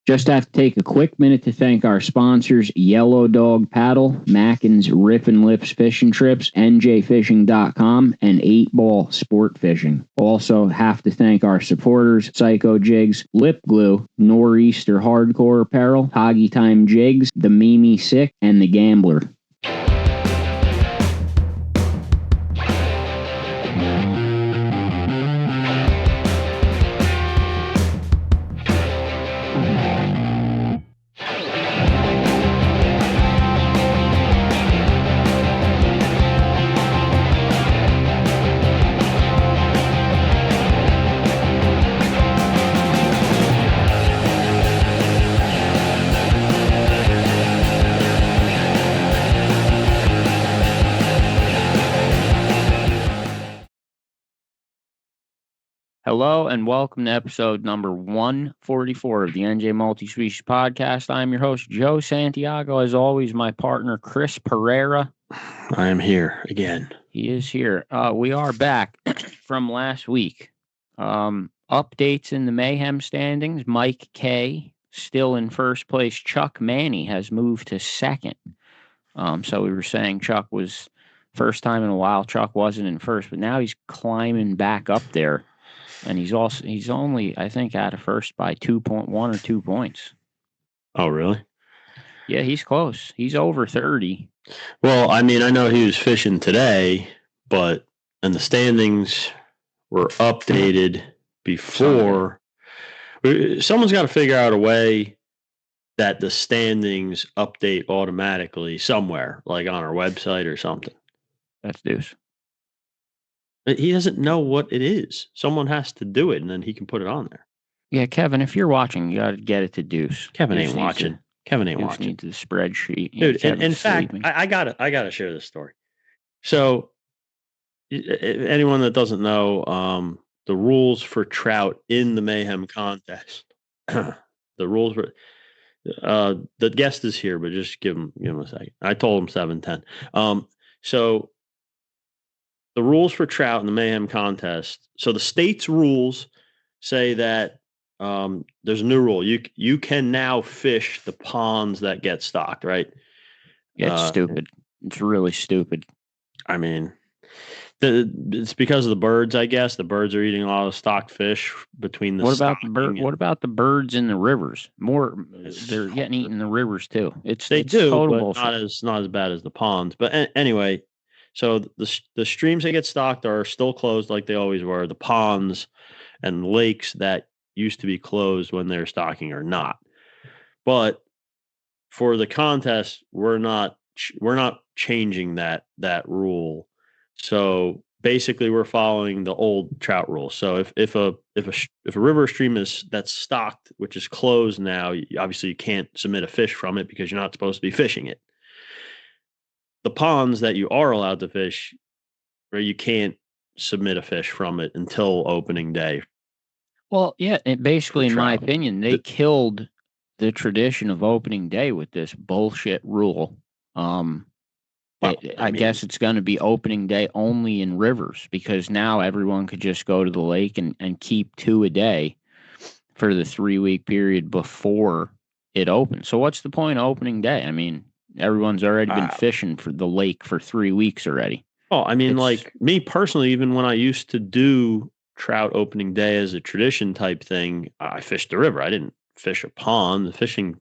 Just have to take a quick minute to thank our sponsors, Yellow Dog Paddle, Mackin's Rip and Lips Fishing Trips, NJFishing.com, and 8 Ball Sport Fishing. Also have to thank our supporters, Psycho Jigs, Lip Glue, Nor'easter Hardcore Apparel, Hoggy Time Jigs, The Mimi Sick, and The Gambler. Hello and welcome to episode number 144 of the NJ Multi-Species Podcast. I'm your host, Joe Santiago. As always, my partner, Chris Pereira. I am here again. He is here. We are back from last week. Updates in the Mayhem standings. Mike K. still in first place. Chuck Manny has moved to second. So we were saying Chuck was first time in a while. Chuck wasn't in first, but now he's climbing back up there. And he's only, I think, out of first by 2.1 or 2 points. Oh, really? Yeah, he's close. He's over 30. Well, I mean, I know he was fishing today, and the standings were updated before. Someone's got to figure out a way that the standings update automatically somewhere, like on our website or something. That's deuce. He doesn't know what it is. Someone has to do it, and then he can put it on there. Yeah, Kevin, if you're watching, you got to get it to Deuce. Kevin ain't watching. Kevin ain't watching. Needs the spreadsheet. Dude, in fact, I gotta share this story. So, anyone that doesn't know, the rules for trout in the Mayhem contest, the rules were, the guest is here, but just give him a second. I told him 7:10. So. The rules for trout in the Mayhem contest. So the state's rules say that there's a new rule. You can now fish the ponds that get stocked, right? Yeah, it's stupid. It's really stupid. I mean, it's because of the birds, I guess. The birds are eating a lot of stocked fish between the. What about the bird? What about the birds in the rivers? They're getting eaten in the rivers too. It's total bullshit. Not as bad as the ponds. But anyway. So the streams that get stocked are still closed like they always were. The ponds and lakes that used to be closed when they're stocking are not. But for the contest, we're not changing that rule. So basically, we're following the old trout rule. So if a river stream that's stocked, which is closed now, obviously you can't submit a fish from it because you're not supposed to be fishing it. The ponds that you are allowed to fish, where you can't submit a fish from it until opening day. Well, yeah, basically, in my opinion, they killed the tradition of opening day with this bullshit rule. I guess it's going to be opening day only in rivers because now everyone could just go to the lake and keep 2 a day for the 3-week period before it opens. So what's the point of opening day? I mean, everyone's already been fishing for the lake for 3 weeks already. Oh, I mean, like me personally, even when I used to do trout opening day as a tradition type thing, I fished the river. I didn't fish a pond. The fishing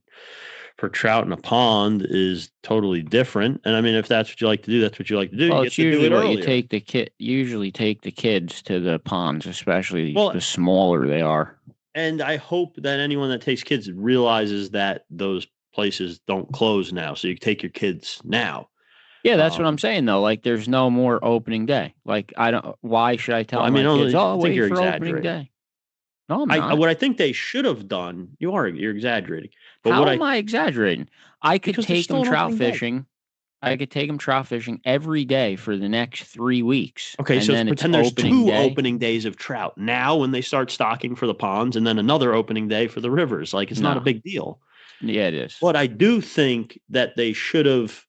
for trout in a pond is totally different. And I mean, if that's what you like to do, that's what you like to do. Well, you it's usually what you take usually take the kids to the ponds, especially the smaller they are. And I hope that anyone that takes kids realizes that those places don't close now, so you take your kids now. Yeah, that's what I'm saying though. Like, there's no more opening day. Like, why should I tell my kids? Oh, wait for opening day. No, I'm not. What I think they should have done. You're exaggerating. But how am I exaggerating? I could take them trout fishing. I could take them trout fishing every day for the next 3 weeks. Okay, so pretend there's 2 opening days of trout now when they start stocking for the ponds, and then another opening day for the rivers. Like, it's not a big deal. Yeah, it is. But I do think that they should have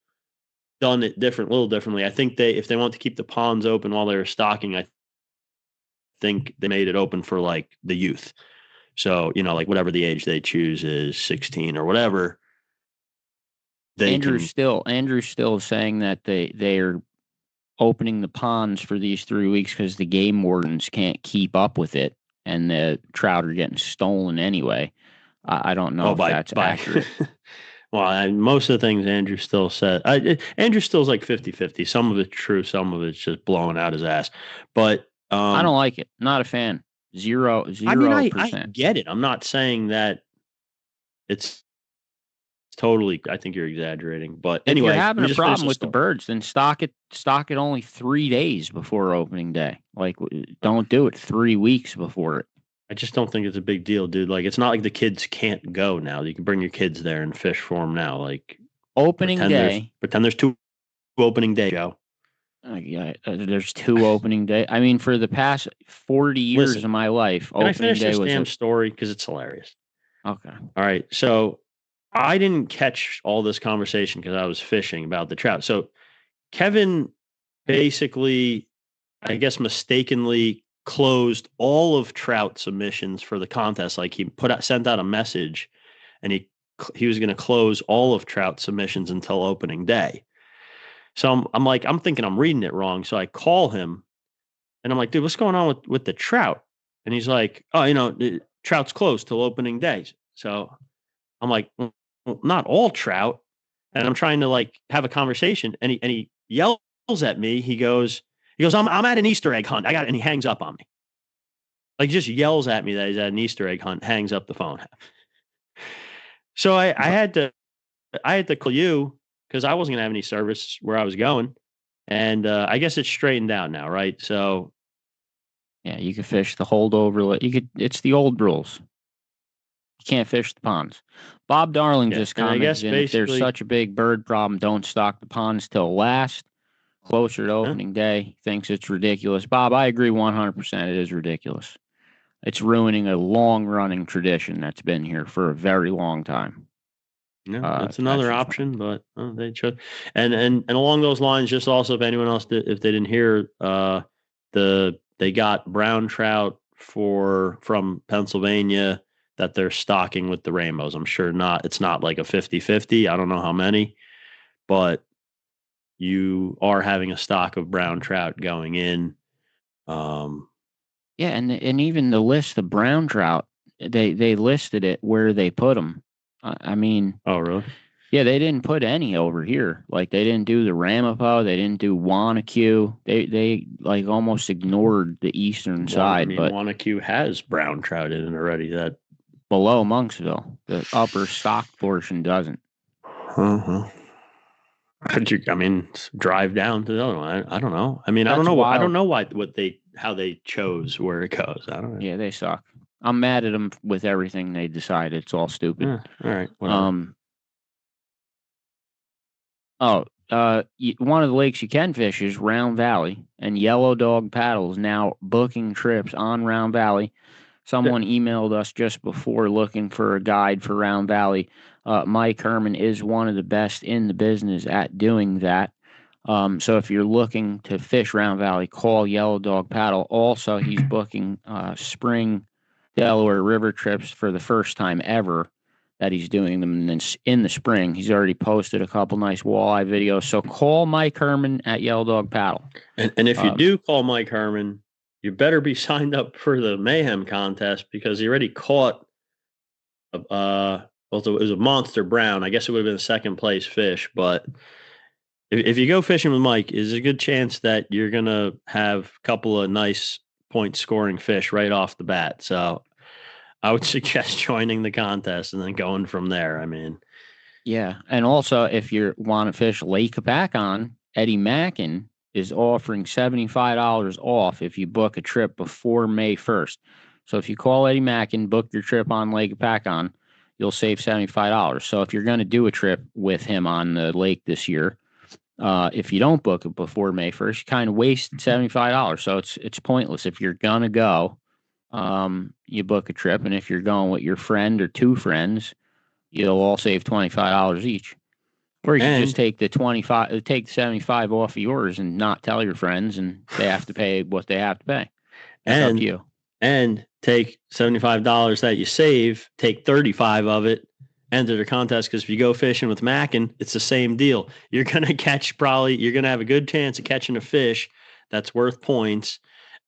done it a little differently. I think if they want to keep the ponds open while they were stocking, I think they made it open for like the youth. So, like whatever the age they choose is 16 or whatever. Andrew's still saying that they are opening the ponds for these 3 weeks because the game wardens can't keep up with it, and the trout are getting stolen anyway. I don't know if that's accurate. Well, most of the things Andrew still said, Andrew still's like 50-50. Some of it's true, some of it's just blowing out his ass. But I don't like it. Not a fan. 0%. I mean, I get it. I'm not saying that it's totally. I think you're exaggerating. But anyway, if you're having a problem with the birds, then stock it only 3 days before opening day. Like, don't do it 3 weeks before it. I just don't think it's a big deal, dude. Like, it's not like the kids can't go now. You can bring your kids there and fish for them now. Like, opening day. Pretend there's 2 opening day, Joe. Yeah, there's 2 opening day. I mean, for the past 40 years of my life, opening day was. Can I finish this damn story? Because it's hilarious. Okay. All right. So I didn't catch all this conversation because I was fishing about the trout. So Kevin basically, I guess, mistakenly closed all of Trout submissions for the contest. Like he sent out a message, and he was going to close all of Trout submissions until opening day. So I'm thinking I'm reading it wrong. So I call him, and I'm like, dude, what's going on with the trout? And he's like, oh, the trout's closed till opening day. So I'm like, well, not all trout. And I'm trying to like have a conversation, and he yells at me. He goes, I'm at an Easter egg hunt. And he hangs up on me. Like, just yells at me that he's at an Easter egg hunt, hangs up the phone. So I had to call you because I wasn't gonna have any service where I was going. And I guess it's straightened out now, right? So yeah, you can fish the holdover. It's the old rules. You can't fish the ponds. Bob Darling just commented, if there's such a big bird problem, don't stock the ponds till last. Closer to opening day, thinks it's ridiculous. Bob, I agree 100%. It is ridiculous. It's ruining a long-running tradition that's been here for a very long time. Yeah, that's another option, but they chose. And along those lines, just also if anyone else if they didn't hear, they got brown trout from Pennsylvania that they're stocking with the rainbows. I'm sure it's not like a 50-50. I don't know how many, but you are having a stock of brown trout going in. Yeah, and even the list of brown trout, they listed it where they put them. I mean, oh really? Yeah, they didn't put any over here. Like they didn't do the Ramapo, they didn't do Wanacue. They like almost ignored the eastern side. I mean, but Wanacue has brown trout in it already. That below Monksville, the upper stock portion doesn't. Drive down to the other one. I don't know. I mean, I don't know. Wild. I don't know how they chose where it goes. I don't know. Yeah, they suck. I'm mad at them with everything they decide. It's all stupid. Yeah, all right. Whatever. One of the lakes you can fish is Round Valley, and Yellow Dog Paddles now booking trips on Round Valley. Someone emailed us just before looking for a guide for Round Valley. Mike Herman is one of the best in the business at doing that. So if you're looking to fish Round Valley, call Yellow Dog Paddle. Also, he's booking spring Delaware River trips for the first time ever that he's doing them in the spring. He's already posted a couple nice walleye videos. So call Mike Herman at Yellow Dog Paddle. And if you do call Mike Herman, you better be signed up for the Mayhem contest because he already caught it was a monster brown. I guess it would have been a second place fish, but if you go fishing with Mike, there's a good chance that you're going to have a couple of nice point scoring fish right off the bat. So I would suggest joining the contest and then going from there. I mean, yeah. And also if you want to fish Lake Apacon, Eddie Mackin is offering $75 off if you book a trip before May 1st. So if you call Eddie Mackin, book your trip on Lake Apacon, you'll save $75. So if you're going to do a trip with him on the lake this year, if you don't book it before May 1st, you kind of wasted $75. So it's pointless. If you're going to go, you book a trip. And if you're going with your friend or 2 friends, you'll all save $25 each. Or you can just take the 75 off of yours and not tell your friends, and they have to pay what they have to pay. It's up to you. And take $75 that you save, take 35 of it, enter the contest. Because if you go fishing with Mackin, it's the same deal. You're going to you're going to have a good chance of catching a fish that's worth points.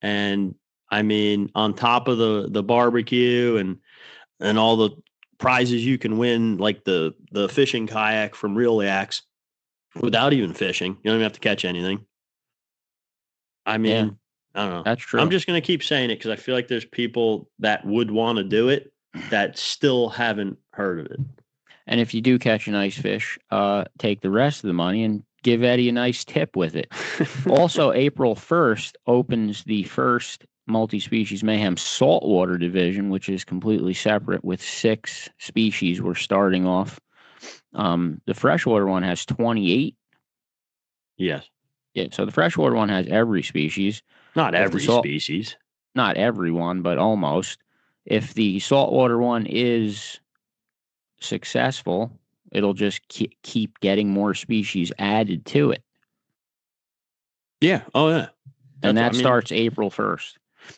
And I mean, on top of the barbecue and all the prizes you can win, like the fishing kayak from Real Yaks, without even fishing, you don't even have to catch anything. I mean, I don't know. That's true. I'm just going to keep saying it because I feel like there's people that would want to do it that still haven't heard of it. And if you do catch a nice fish, take the rest of the money and give Eddie a nice tip with it. Also, April 1st opens the first Multi-Species Mayhem saltwater division, which is completely separate with 6 species. We're starting off. The freshwater one has 28. Yes. Yeah, so the freshwater one has every species. Not every species. Not every one, but almost. If the saltwater one is successful, it'll just keep getting more species added to it. Yeah. Oh, yeah. And that starts April 1st.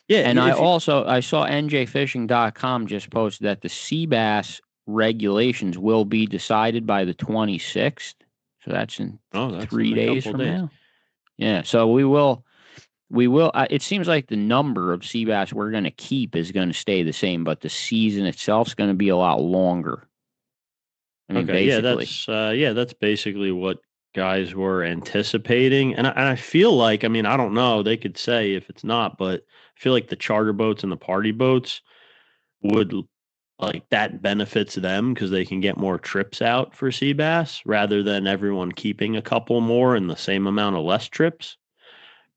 Yeah. And I saw NJFishing.com just posted that the sea bass regulations will be decided by the 26th. So that's in 3 days from now. Yeah. So we will, it seems like the number of sea bass we're going to keep is going to stay the same, but the season itself is going to be a lot longer. I mean, basically. That's basically what guys were anticipating. And I feel like, I mean, I don't know, they could say if it's not, but I feel like the charter boats and the party boats would, like, that benefits them because they can get more trips out for sea bass rather than everyone keeping a couple more and the same amount of less trips.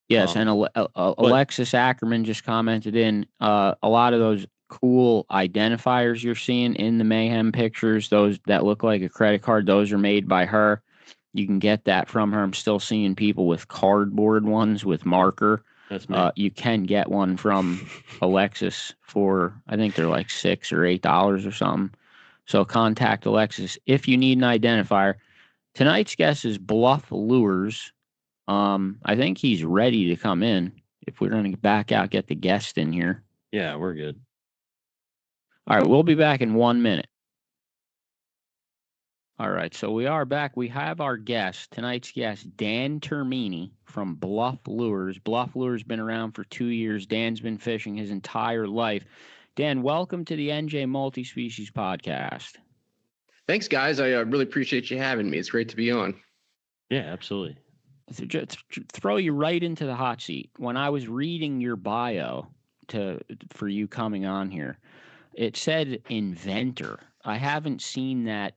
Yes, and Alexis Ackerman just commented in a lot of those cool identifiers you're seeing in the Mayhem pictures, those that look like a credit card, those are made by her. You can get that from her. I'm still seeing people with cardboard ones with marker. That's me. You can get one from Alexis for, I think they're like $6 or $8 or something. So contact Alexis if you need an identifier. Tonight's guest is Bluff Lures. I think he's ready to come in. If we're going to back out, get the guest in here. Yeah, we're good. All right, we'll be back in 1 minute. All right, so we are back. We have our guest, tonight's guest, Dan Termini from Bluff Lures. Bluff Lures been around for 2 years. Dan's been fishing his entire life. Dan, welcome to the NJ Multi-Species Podcast. Thanks, guys. I really appreciate you having me. It's great to be on. Yeah, absolutely. Throw you right into the hot seat. When I was reading your bio for you coming on here, it said Inventor. I haven't seen that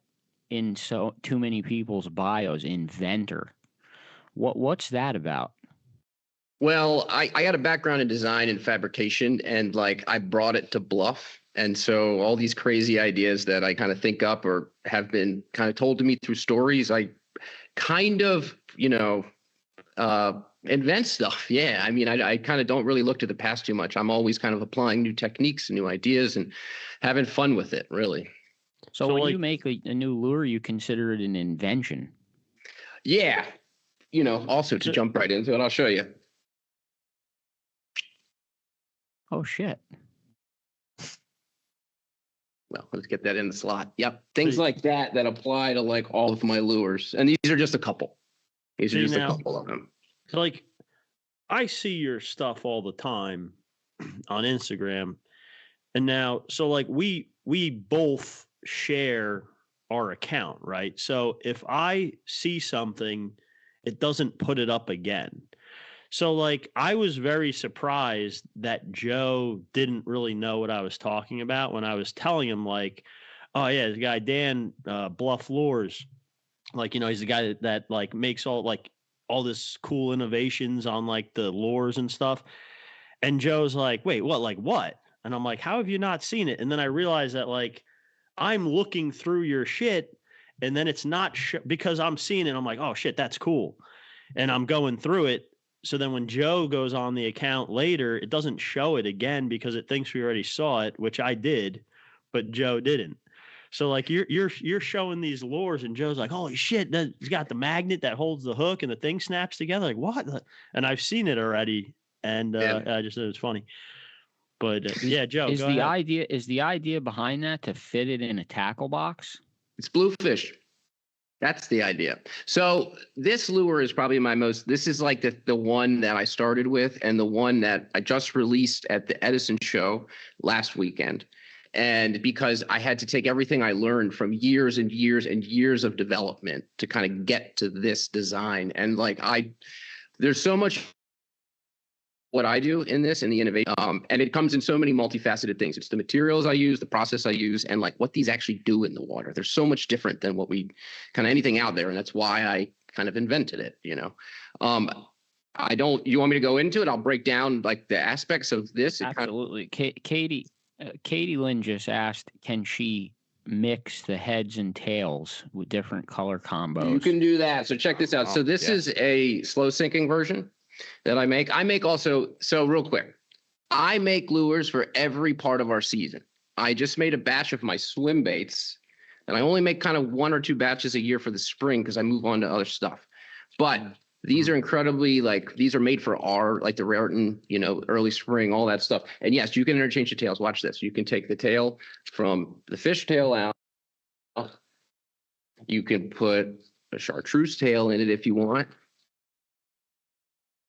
in too many people's bios. Inventor. What's that about? Well, I got a background in design and fabrication, and I brought it to Bluff. And so all these crazy ideas that I kind of think up or have been kind of told to me through stories, I kind of, invent stuff. Yeah. I mean, I kind of don't really look to the past too much. I'm always kind of applying new techniques and new ideas and having fun with it, really. So when you make a new lure, you consider it an invention? Yeah. Also to jump right into it, I'll show you. Oh, shit. Well, let's get that in the slot. Yep. Things like that apply to all of my lures. And these are just a couple. A couple of them. I see your stuff all the time on Instagram. And now, we both share our account, right? So if I see something, it doesn't put it up again. So I was very surprised that Joe didn't really know what I was talking about when I was telling him oh yeah, the guy Dan Bluff Lures, he's the guy that makes all this cool innovations on the lures and stuff. And Joe's like, wait, what? And I'm like, how have you not seen it? And then I realized that I'm looking through your shit and then it's not because I'm seeing it. I'm like, oh shit, that's cool. And I'm going through it. So then when Joe goes on the account later, it doesn't show it again because it thinks we already saw it, which I did, but Joe didn't. So you're showing these lures and Joe's like, holy shit, he's got the magnet that holds the hook and the thing snaps together. What? And I've seen it already. And I just thought it was funny. But yeah, Joe, Is go the ahead. idea behind that to fit it in a tackle box? It's bluefish. That's the idea. So this lure is probably this is like the one that I started with and the one that I just released at the Edison show last weekend. And because I had to take everything I learned from years and years and years of development to kind of get to this design. And like, there's so much what I do in this and the innovation. And it comes in so many multifaceted things. It's the materials I use, the process I use, and like what these actually do in the water. They're so much different than what we kind of anything out there. And that's why I kind of invented it, you know. You want me to go into it? I'll break down like the aspects of this. Absolutely. Katie Lynn just asked, can she mix the heads and tails with different color combos? You can do that. So check this out. So this is a slow sinking version that I make. So real quick, I make lures for every part of our season. I just made a batch of my swim baits, and I only make kind of 1 or 2 batches a year for the spring because I move on to other stuff. But these are incredibly, these are made for the Raritan, you know, early spring, all that stuff. And yes, you can interchange the tails. Watch this. You can take the tail from the fish tail out. You can put a chartreuse tail in it if you want.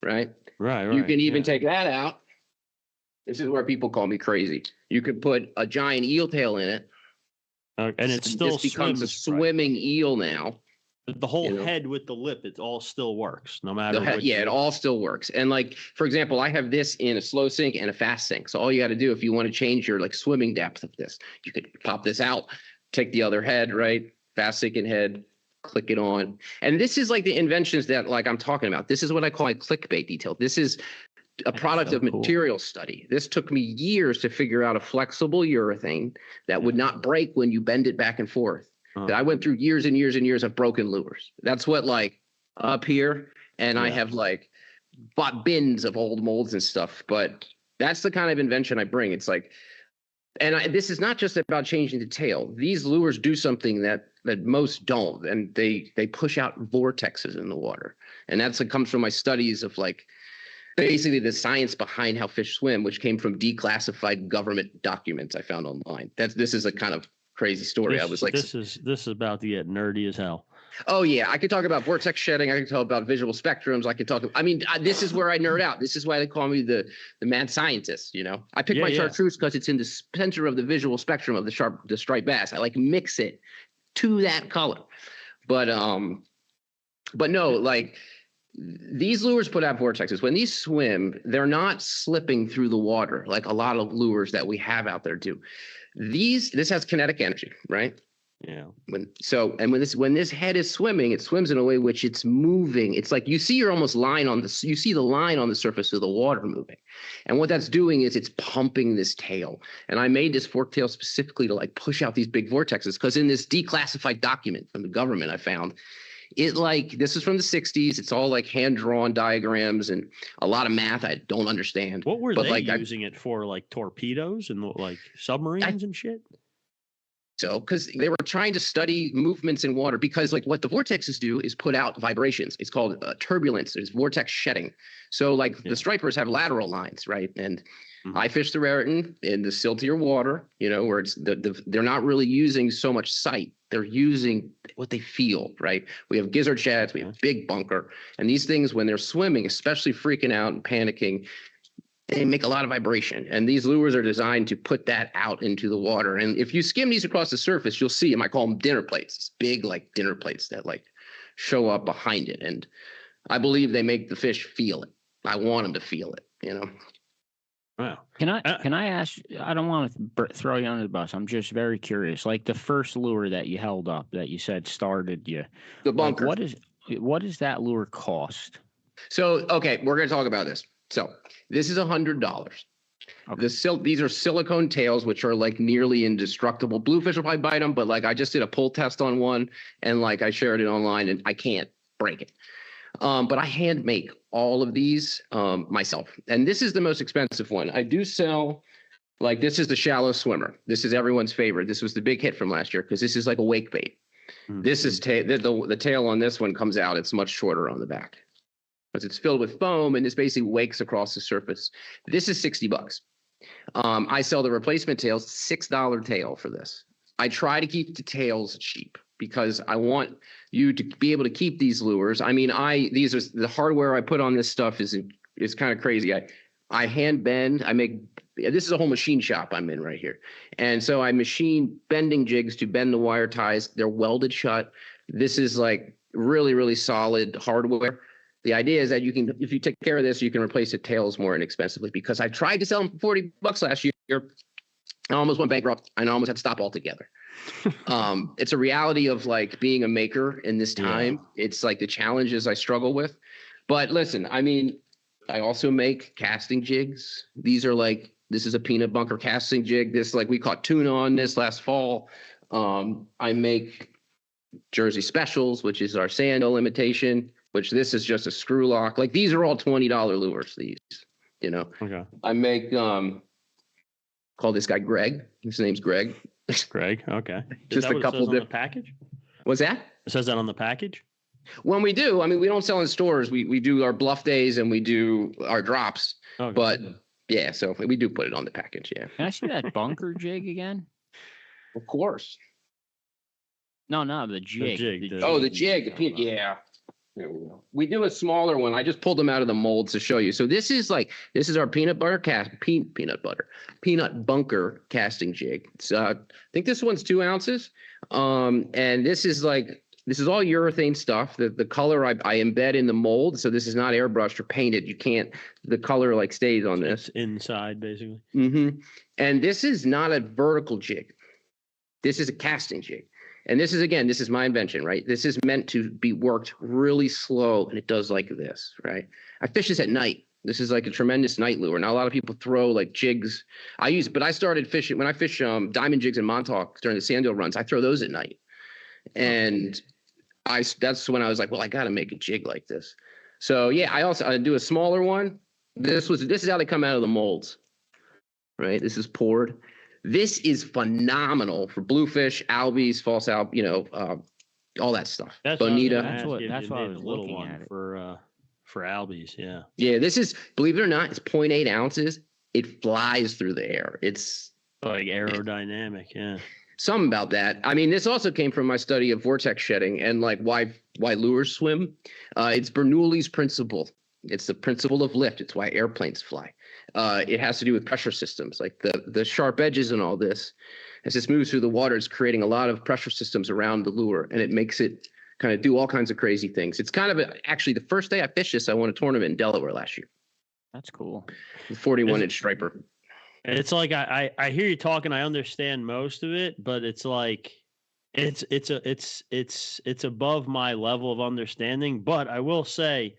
Right. You can even take that out. This is where people call me crazy. You could put a giant eel tail in it. And it still becomes a swimming eel now. The whole head with the lip, it all still works, no matter what. Yeah, it all still works. And like, for example, I have this in a slow sink and a fast sink. So all you got to do if you want to change your like swimming depth of this, you could pop this out, take the other head, right? Fast sinking head, click it on. And this is like the inventions that like I'm talking about. This is what I call my clickbait detail. This is a product of material study. This took me years to figure out a flexible urethane that would not break when you bend it back and forth. I went through years and years and years of broken lures. That's what like up here. And I have like bought bins of old molds and stuff, but that's the kind of invention I bring. It's like, this is not just about changing the tail. These lures do something that most don't, and they push out vortexes in the water. And that's what comes from my studies of like basically the science behind how fish swim, which came from declassified government documents I found online. This is a kind of crazy story. This is about to get nerdy as hell. Oh yeah, I could talk about vortex shedding. I could talk about visual spectrums. This is where I nerd out. This is why they call me the mad scientist. You know, I pick my chartreuse because it's in the center of the visual spectrum of the striped bass. I like mix it to that color, but no, like these lures put out vortexes. When these swim, they're not slipping through the water like a lot of lures that we have out there do. This has kinetic energy, right? Yeah. When this head is swimming, it swims in a way which it's moving. It's like you see the line on the surface of the water moving. And what that's doing is it's pumping this tail. And I made this fork tail specifically to like push out these big vortexes because in this declassified document from the government I found, this is from the 60s. It's all like hand-drawn diagrams and a lot of math I don't understand. What were they using it for? Like torpedoes and like submarines and shit? So, because they were trying to study movements in water, because like what the vortexes do is put out vibrations. It's called turbulence. There's vortex shedding. So like the stripers have lateral lines, right? And I fish the Raritan in the siltier water, you know, where it's they're not really using so much sight. They're using what they feel, right? We have gizzard shads, we have big bunker, and these things when they're swimming, especially freaking out and panicking, they make a lot of vibration. And these lures are designed to put that out into the water. And if you skim these across the surface, you'll see them. I call them dinner plates. It's big like dinner plates that like show up behind it. And I believe they make the fish feel it. I want them to feel it, you know? Wow. Can I ask, I don't want to throw you under the bus. I'm just very curious. Like the first lure that you held up that you said started you. The bunker. Like what does that lure cost? So, okay, we're going to talk about this. So this is $100. Okay. These are silicone tails, which are like nearly indestructible. Bluefish will probably bite them, but like I just did a pull test on one and like I shared it online and I can't break it. But I hand make all of these myself. And this is the most expensive one. I do sell, like this is the shallow swimmer. This is everyone's favorite. This was the big hit from last year because this is like a wake bait. Mm-hmm. This is the tail on this one comes out. It's much shorter on the back because it's filled with foam and this basically wakes across the surface. This is $60. I sell the replacement tails, $6 tail for this. I try to keep the tails cheap because I want you to be able to keep these lures. I mean, these are the hardware I put on this stuff is kind of crazy. I hand bend. This is a whole machine shop I'm in right here. And so I machine bending jigs to bend the wire ties. They're welded shut. This is like really, really solid hardware. The idea is that you can, if you take care of this, you can replace the tails more inexpensively, because I tried to sell them for $40 last year. I almost went bankrupt and I almost had to stop altogether. It's a reality of like being a maker in this time. Yeah. It's like the challenges I struggle with. But listen, I mean, I also make casting jigs. This is a peanut bunker casting jig. We caught tuna on this last fall. I make Jersey Specials, which is our sandal imitation, which this is just a screw lock. Like these are all $20 lures, these, Okay. I make, call this guy Greg. His name's Greg. Greg. Okay. Just a couple on the package. What's that? It says that on the package. When we do, I mean, we don't sell in stores. We do our bluff days and we do our drops. Okay. But yeah, so we do put it on the package. Yeah. Can I see that bunker jig again? Of course. No, the jig. The jig. Yeah. There we go. We do a smaller one. I just pulled them out of the molds to show you. So this is our peanut bunker casting jig. It's I think this one's 2 ounces. And this is all urethane stuff. The color I embed in the mold. So this is not airbrushed or painted. The color stays on this. It's inside basically. Mm-hmm. And this is not a vertical jig. This is a casting jig. And this is my invention, right? This is meant to be worked really slow, and it does like this, right? I fish this at night. This is like a tremendous night lure. Now, a lot of people throw jigs. But I started fishing, when I fish diamond jigs in Montauk during the sandhill runs, I throw those at night. And that's when I was like, well, I got to make a jig like this. So yeah, I do a smaller one. This is how they come out of the molds, right? This is poured. This is phenomenal for bluefish, albies, false all that stuff. Bonita. That's what I was looking at for albies. Yeah. Yeah. This is, believe it or not, it's 0.8 ounces. It flies through the air. It's like aerodynamic. Yeah. Something about that. I mean, this also came from my study of vortex shedding and why lures swim. It's Bernoulli's principle. It's the principle of lift. It's why airplanes fly. It has to do with pressure systems, like the sharp edges and all this. As this moves through the water, it's creating a lot of pressure systems around the lure, and it makes it kind of do all kinds of crazy things. It's kind of actually the first day I fished this, I won a tournament in Delaware last year. That's cool. 41-inch striper. And it's like I hear you talking. I understand most of it, but it's like it's above my level of understanding. But I will say,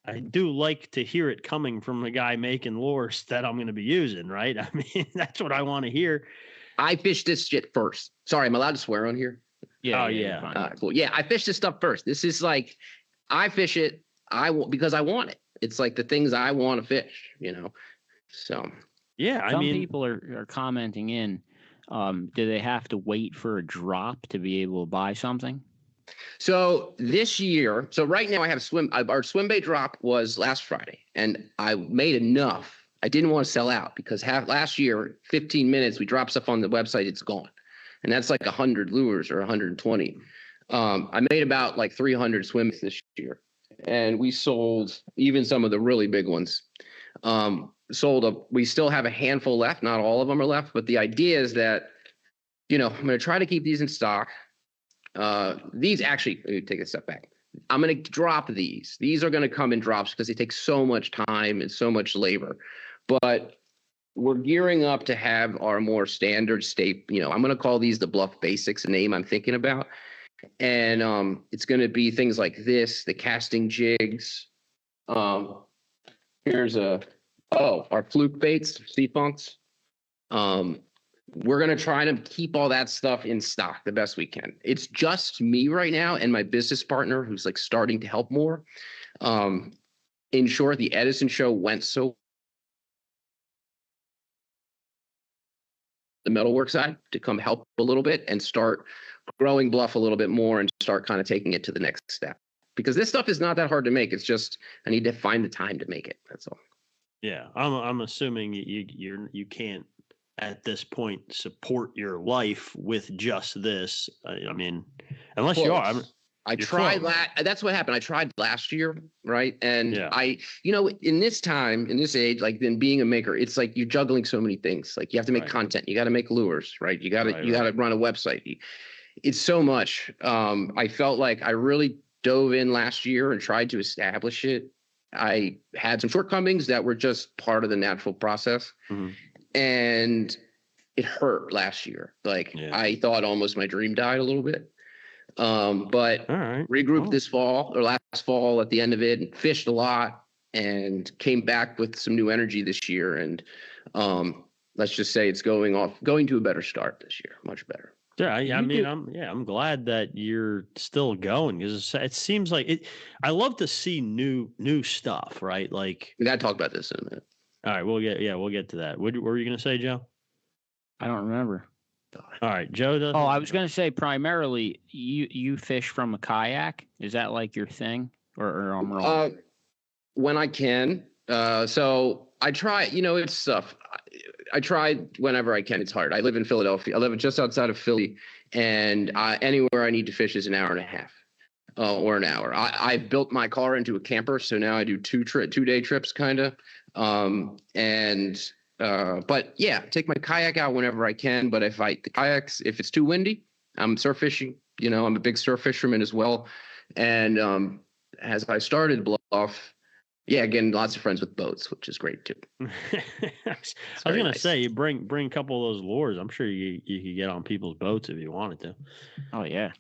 I do like to hear it coming from a guy making lures that I'm going to be using, right? I mean, that's what I want to hear. I fished this shit first. Sorry, I'm allowed to swear on here? Yeah. Oh, yeah. Cool. Yeah, I fished this stuff first. This is I fish it because I want it. It's like the things I want to fish, So. Yeah, Some people are commenting in, do they have to wait for a drop to be able to buy something? So this year, right now I have our swim bait drop was last Friday, and I made enough. I didn't want to sell out because last year, 15 minutes, we dropped stuff on the website, it's gone. And that's like 100 lures or 120. I made about 300 swims this year, and we sold even some of the really big ones. We still have a handful left. Not all of them are left, but the idea is that, I'm going to try to keep these in stock. These actually, let me take a step back. I'm going to drop these. These are going to come in drops because they take so much time and so much labor. But we're gearing up to have our more standard state. I'm going to call these the Bluff Basics, a name I'm thinking about. And it's going to be things like this, the casting jigs. Here's our fluke baits, sea funks. We're going to try to keep all that stuff in stock the best we can. It's just me right now and my business partner who's starting to help more. In short, the Edison show went so the metalwork side to come help a little bit and start growing Bluff a little bit more and start kind of taking it to the next step. Because this stuff is not that hard to make. It's just I need to find the time to make it. That's all. Yeah, I'm assuming you can't at this point support your life with just this. I mean, unless you are. I tried that. That's what happened. I tried last year, right? And in this time, in this age, like then being a maker, it's like you're juggling so many things. Like you have to make content, you got to make lures, right? You got to run a website. It's so much. I felt like I really dove in last year and tried to establish it. I had some shortcomings that were just part of the natural process, and it hurt last year. Like I thought almost my dream died a little bit. But regrouped this fall or last fall at the end of it and fished a lot and came back with some new energy this year. And let's just say it's going to a better start this year, much better. Yeah, I'm glad that you're still going because it seems like it. I love to see new stuff, right? Like we gotta talk about this in a minute. All right, we'll get to that. What were you gonna say, Joe? I don't remember. All right, Joe does. Oh, I was gonna say primarily you fish from a kayak. Is that like your thing, or I'm wrong? When I can. So I try. It's tough. I try whenever I can. It's hard. I live in Philadelphia. I live just outside of Philly, and anywhere I need to fish is an hour and a half or an hour. I've built my car into a camper, so now I do 2-day trips, kind of. But yeah, take my kayak out whenever I can. But if it's too windy, I'm surf fishing. I'm a big surf fisherman as well. And as I started Bluff. Yeah, getting lots of friends with boats, which is great too. I was gonna say, you bring a couple of those lures. I'm sure you could get on people's boats if you wanted to. Oh yeah.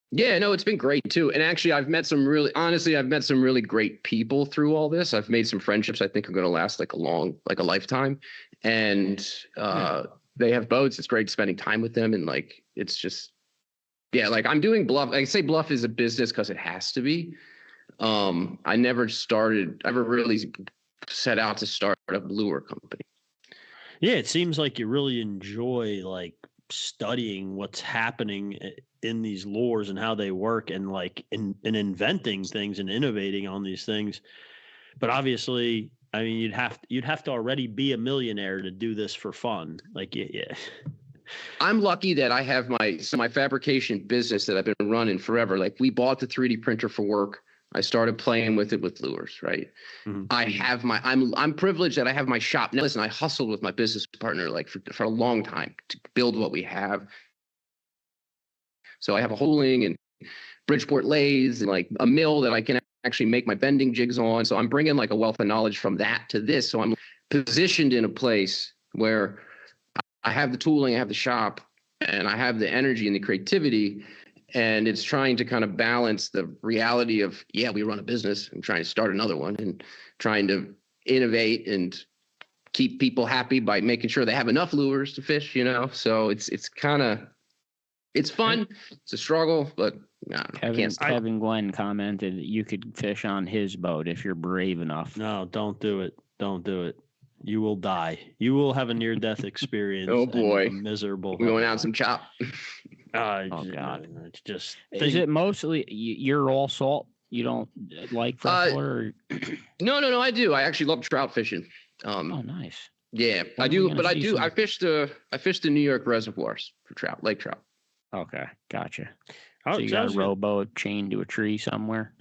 Yeah, no, it's been great too. And actually I've met some really great people through all this. I've made some friendships I think are gonna last like a lifetime. And they have boats. It's great spending time with them, and like it's just like I'm doing Bluff. I say Bluff is a business because it has to be. I never really set out to start a lure company. Yeah, it seems like you really enjoy like studying what's happening in these lures and how they work, and like in inventing things and innovating on these things. But obviously, I mean, you'd have to already be a millionaire to do this for fun. Like, yeah. I'm lucky that I have my fabrication business that I've been running forever. Like we bought the 3D printer for work. I started playing with it with lures, right? Mm-hmm. I'm privileged that I have my shop. Now, listen, I hustled with my business partner like for a long time to build what we have. So I have a holding and Bridgeport lathes and like a mill that I can actually make my bending jigs on. So I'm bringing like a wealth of knowledge from that to this. So I'm positioned in a place where I have the tooling, I have the shop, and I have the energy and the creativity. And it's trying to kind of balance the reality of, we run a business and trying to start another one and trying to innovate and keep people happy by making sure they have enough lures to fish, So it's fun. It's a struggle, but Kevin Glenn commented that you could fish on his boat if you're brave enough. No, don't do it. Don't do it. You will die. You will have a near-death experience. Oh boy, miserable. We're going out some chop. Oh God! It's just. Is it mostly you're all salt? You don't like freshwater? No. I do. I actually love trout fishing. Oh, nice. Yeah, I do. But I do. I fish the New York reservoirs for trout, lake trout. Okay, gotcha. So you got a rowboat chained to a tree somewhere?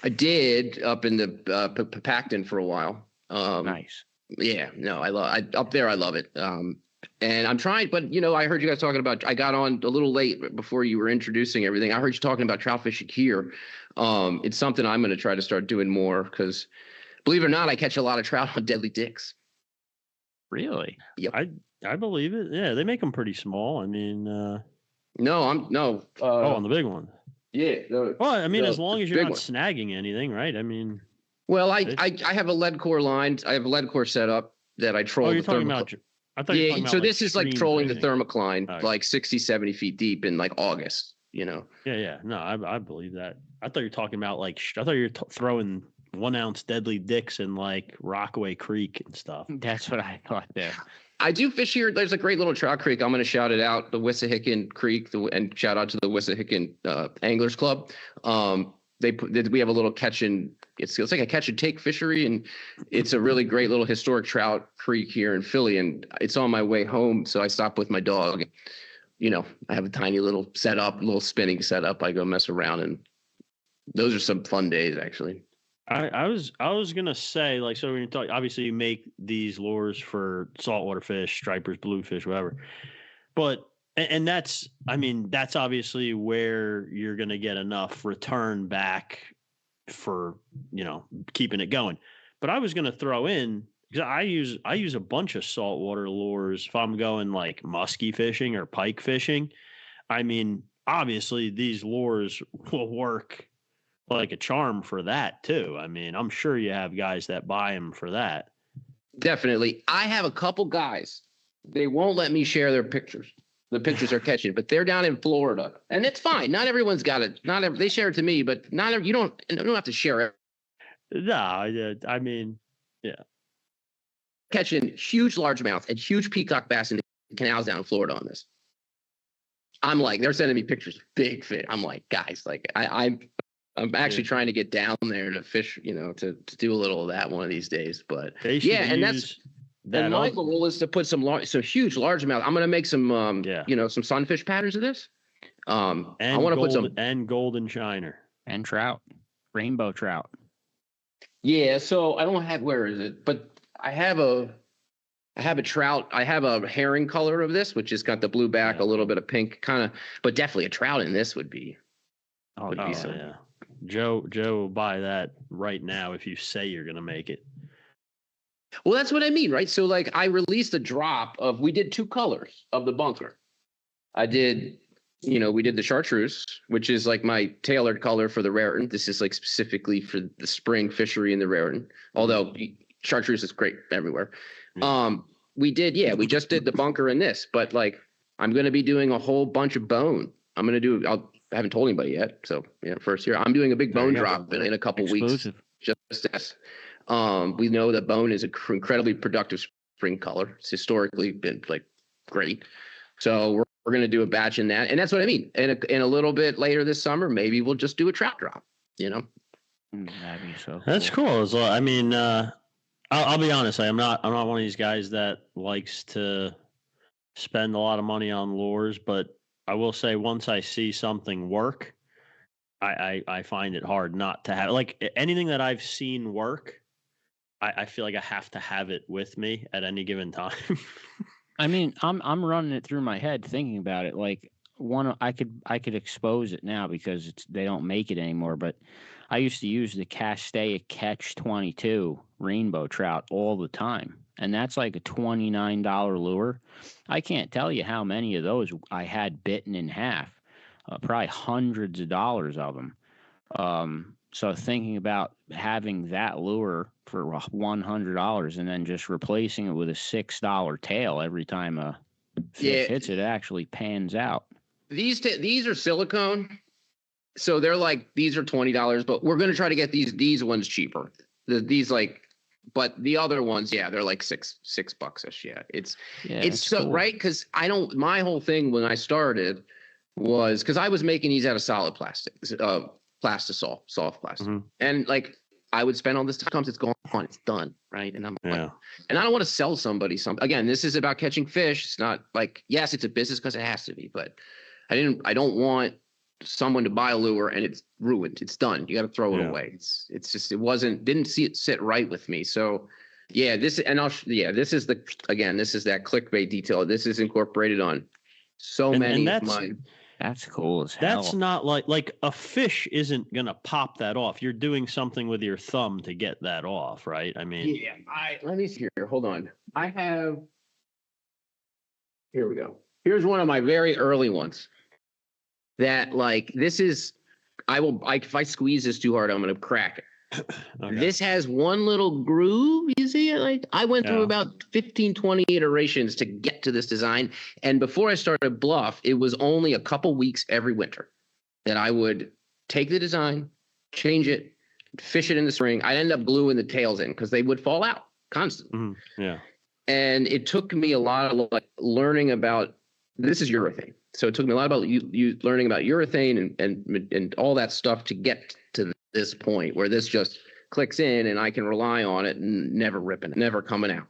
I did up in the Pacton for a while. Nice. Yeah, no, I up there. I love it. And I'm trying, but I heard you guys talking about. I got on a little late before you were introducing everything. I heard you talking about trout fishing here. It's something I'm going to try to start doing more because, believe it or not, I catch a lot of trout on deadly dicks. Really? Yep. I believe it. Yeah, they make them pretty small. I mean, on the big one. Yeah. Well, I mean, as long as you're not snagging anything, right? I mean. Well, I have a lead core line. I have a lead core set up that I troll. Oh, you're talking about. I thought you were talking about, so this is like trolling fishing. the thermocline, like 60, 70 feet deep in like August, Yeah. No, I believe that. I thought you were talking about I thought you were throwing 1 ounce deadly dicks in like Rockaway Creek and stuff. That's what I thought there. I do fish here. There's a great little trout creek. I'm going to shout it out, the Wissahickon Creek, and shout out to the Wissahickon Anglers Club. We have a little catching it's like a catch and take fishery, and it's a really great little historic trout creek here in Philly. And it's on my way home, so I stop with my dog. I have a tiny little little spinning setup. I go mess around, and those are some fun days, actually. I was gonna say, like, so when you talk, obviously you make these lures for saltwater fish, stripers, bluefish, whatever. But and that's obviously where you're gonna get enough return back for keeping it going. But I was gonna throw in, because I use a bunch of saltwater lures if I'm going like musky fishing or pike fishing. I mean, obviously these lures will work like a charm for that too. I mean, I'm sure you have guys that buy them for that. Definitely. I have a couple guys. They won't let me share their pictures. The pictures are catching, but they're down in Florida, and it's fine. Not everyone's got it. They share it to me, but you don't have to share it. No, I mean, yeah. Catching huge largemouth and huge peacock bass in the canals down in Florida on this. I'm like, they're sending me pictures of big fish. I'm like, guys, like I'm actually trying to get down there to fish, to do a little of that one of these days. But yeah, and my goal is to put some huge largemouth. I'm going to make some, some sunfish patterns of this. I want to put some golden shiner and trout, rainbow trout. Yeah. So I don't have, where is it? But I have a trout. I have a herring color of this, which has got the blue back, a little bit of pink kind of, but definitely a trout in this would be. Yeah. Joe will buy that right now if you say you're going to make it. Well, that's what I mean, right? So like I released a drop we did 2 colors of the bunker. I did, we did the chartreuse, which is like my tailored color for the Raritan. This is like specifically for the spring fishery in the Raritan, although chartreuse is great everywhere. We just did the bunker in this, but like I'm going to be doing a whole bunch of bone. I haven't told anybody yet. So first year I'm doing a big bone drop in a couple weeks. Just as we know that bone is an incredibly productive spring color. It's historically been like great. So we're going to do a batch in that. And that's what I mean. And in a little bit later this summer, maybe we'll just do a trout drop, That'd be so That's cool as well. I mean, I'll be honest. I'm not one of these guys that likes to spend a lot of money on lures, but I will say once I see something work, I find it hard not to have, like, anything that I've seen work. I feel like I have to have it with me at any given time. I mean, I'm running it through my head thinking about it. Like I could expose it now because they don't make it anymore. But I used to use the Castaic Catch 22 rainbow trout all the time, and that's like a $29 lure. I can't tell you how many of those I had bitten in half. Probably hundreds of dollars of them. So thinking about having that lure for $100 and then just replacing it with a $6 tail every time a fish hits it actually pans out. These are silicone, so they're like, these are $20, but we're going to try to get these ones cheaper. But the other ones, they're like $6-ish. Yeah, it's so cool. Right, because my whole thing when I started was because I was making these out of solid plastic. Plastisol, soft plastic. Mm-hmm. And like I would spend all this time, it's gone, it's done, right? And I'm like, and I don't want to sell somebody something. Again, this is about catching fish. It's not like, yes, it's a business because it has to be, but I don't want someone to buy a lure and it's ruined. It's done. You got to throw it away. It's just didn't see it sit right with me. So this is that clickbait detail. This is incorporated on so many of mine. That's cool as hell. That's not like a fish isn't going to pop that off. You're doing something with your thumb to get that off, right? I mean, let me see here. Hold on. Here we go. Here's one of my very early ones that this is, if I squeeze this too hard, I'm going to crack it. Okay. This has one little groove. You see it? I went through about 15, 20 iterations to get to this design. And before I started Bluff, it was only a couple weeks every winter that I would take the design, change it, fish it in the spring. I'd end up gluing the tails in because they would fall out constantly. Mm-hmm. Yeah. And it took me a lot of learning about, this is urethane. So it took me a lot about you learning about urethane and all that stuff to get to this point where this clicks in, and I can rely on it and never ripping it, never coming out.